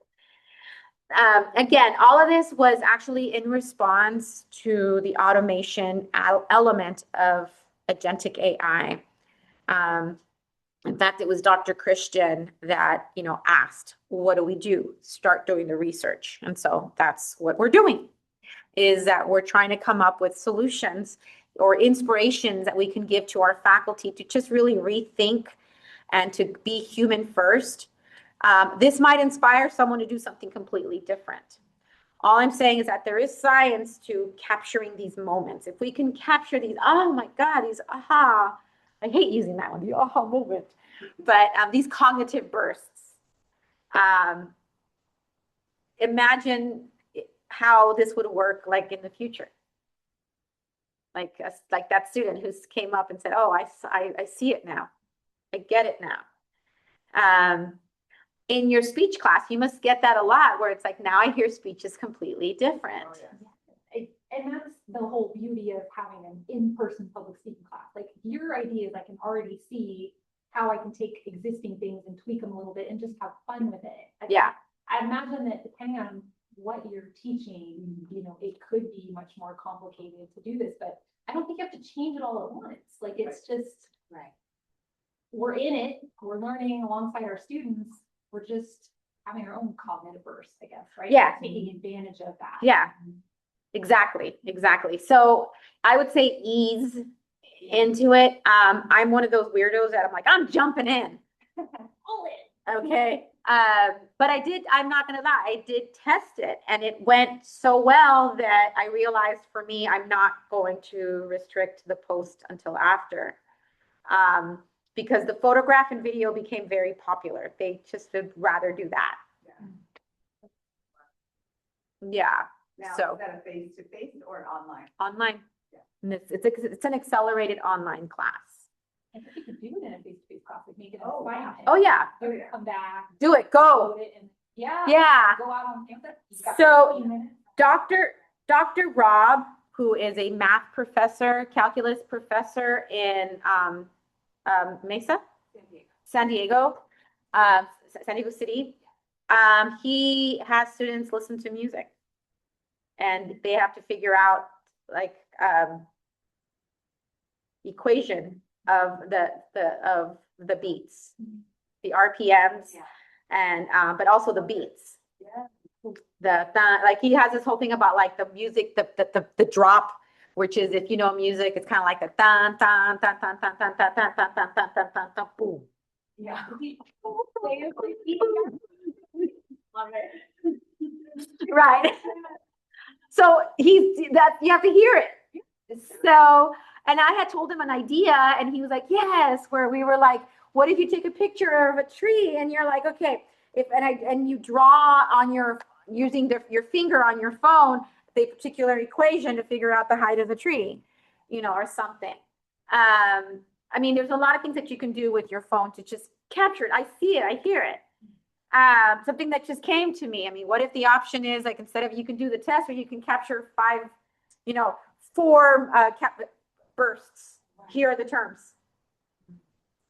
again, all of this was actually in response to the automation element of agentic AI. In fact, it was Dr. Christian that, asked, what do we do? Start doing the research. And so that's what we're doing, is that we're trying to come up with solutions or inspirations that we can give to our faculty to just really rethink and to be human first. This might inspire someone to do something completely different. All I'm saying is that there is science to capturing these moments. If we can capture these, oh my God, these aha, I hate using that one, the aha moment, but these cognitive bursts. Imagine how this would work like in the future. Like that student who came up and said, oh, I see it now. I get it now. In your speech class, you must get that a lot where it's like, now I hear speech is completely different. And that's the whole beauty of having an in-person public speaking class. Like your ideas, I can already see how I can take existing things and tweak them a little bit and just have fun with it. Yeah. I imagine that depending on what you're teaching, it could be much more complicated to do this, but I don't think you have to change it all at once. Like it's just, Right. we're in it, we're learning alongside our students. We're just having our own cognitive burst, I guess, right? Yeah. Taking advantage of that. Yeah, exactly. So I would say ease into it. I'm one of those weirdos that I'm like, I'm jumping in. All in. Okay. But I'm not gonna lie, I did test it and it went so well that I realized for me, I'm not going to restrict the post until after. Because the photograph and video became very popular. They just would rather do that. Yeah. Now, So- is that a face-to-face or an online? Online. Yeah. And it's an accelerated online class. I think you could do it in a face-to-face class, like make it a Oh, wow. assignment. Oh yeah, Do it, come back, do it, go. load it, and yeah. Yeah. Go out on campus. You've got So, 15 minutes. Dr. Rob, who is a math professor, calculus professor in Mesa, San Diego City. He has students listen to music and they have to figure out like equation of the beats, the RPMs, Yeah. and but also the beats. Yeah. Like he has this whole thing about like the music, the drop, which is, if you know music, it's kind of like the tan tan tan tan tan tan tan tan tan tan tan tan tan tan boom. Yeah. Right. So that you have to hear it. So, and I had told him an idea and he was like, yes, where we were like, what if you take a picture of a tree and you're like, okay, and you draw on using your finger on your phone, the particular equation to figure out the height of the tree, or something. I mean, there's a lot of things that you can do with your phone to just capture it. I see it, I hear it. Something that just came to me. I mean, what if the option is like, instead of, you can do the test or you can capture 4 bursts. Here are the terms.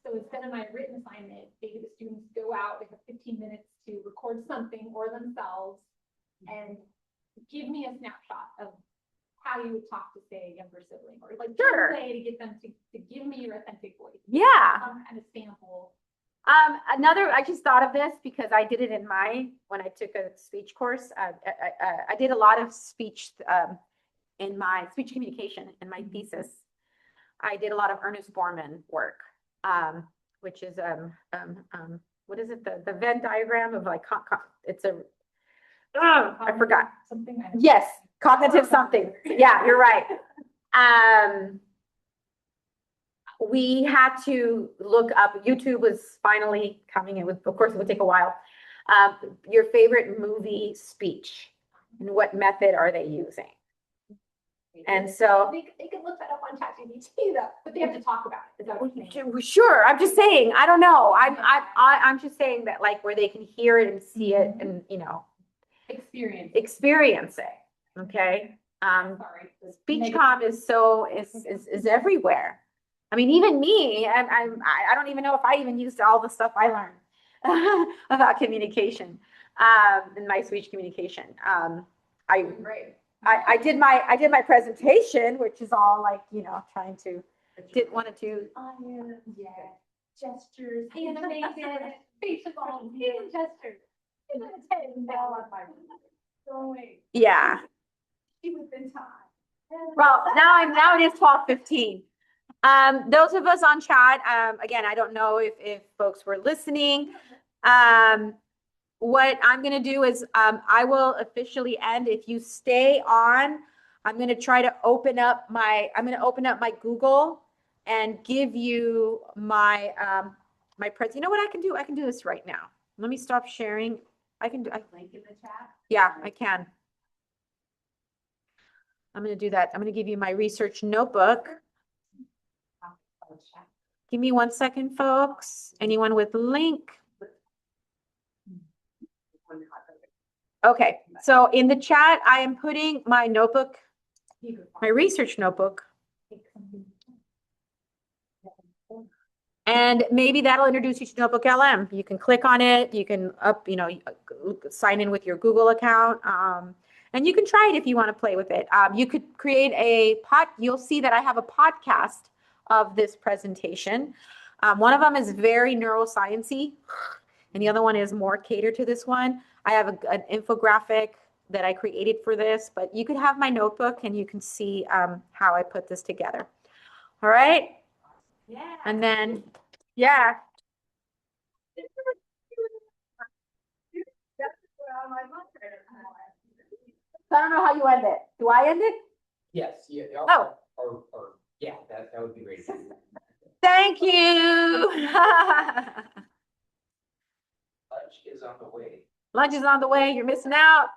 So instead of my written assignment, maybe the students go out, they have 15 minutes to record something or themselves and give me a snapshot of how you would talk to, say, a younger sibling, or like Sure. some way to get them to give me your authentic voice. Yeah. Some kind of sample. I just thought of this because I did it when I took a speech course. I did a lot of speech in my speech communication in my thesis. I did a lot of Ernest Borman work, which is what is it? The Venn diagram of like it's a I forgot. Something. I don't know. Yes, cognitive something. Yeah, you're right. We had to look up, YouTube was finally coming. Of course, it would take a while. Your favorite movie speech and what method are they using? And so, They can look that up on ChatGPT though, but they have to talk about it. Is that what you're saying? sure, I'm just saying, I don't know. I'm just saying that like where they can hear it and see it and, Experience. experience it. Okay. Sorry. Speech comm is everywhere. I mean, even me, I don't even know if I even used all the stuff I learned about communication, in my speech communication. Great. I did my presentation, which is all like, trying to, didn't want to do. Yeah. Gestures, animated, facial, hand gestures. Yeah. She was in time. Well, now it is 12:15. Those of us on chat, again, I don't know if folks were listening. What I'm gonna do is, I will officially end. If you stay on, I'm gonna try to open up my Google and give you my, you know what I can do? I can do this right now. Let me stop sharing. I can do, Link in the chat. yeah, I can. I'm gonna do that. I'm gonna give you my research notebook. Give me 1 second, folks. Anyone with link? Okay, so in the chat, I am putting my notebook, my research notebook. And maybe that'll introduce you to Notebook LM. You can click on it. You can sign in with your Google account. And you can try it if you want to play with it. You could create you'll see that I have a podcast of this presentation. One of them is very neuroscience-y, and the other one is more catered to this one. I have an infographic that I created for this, but you could have my notebook and you can see how I put this together. All right? Yeah. And then, yeah. I don't know how you end it. Do I end it? Yes, yeah. Oh. Or yeah, that would be great. Thank you. Lunch is on the way. Lunch is on the way. You're missing out.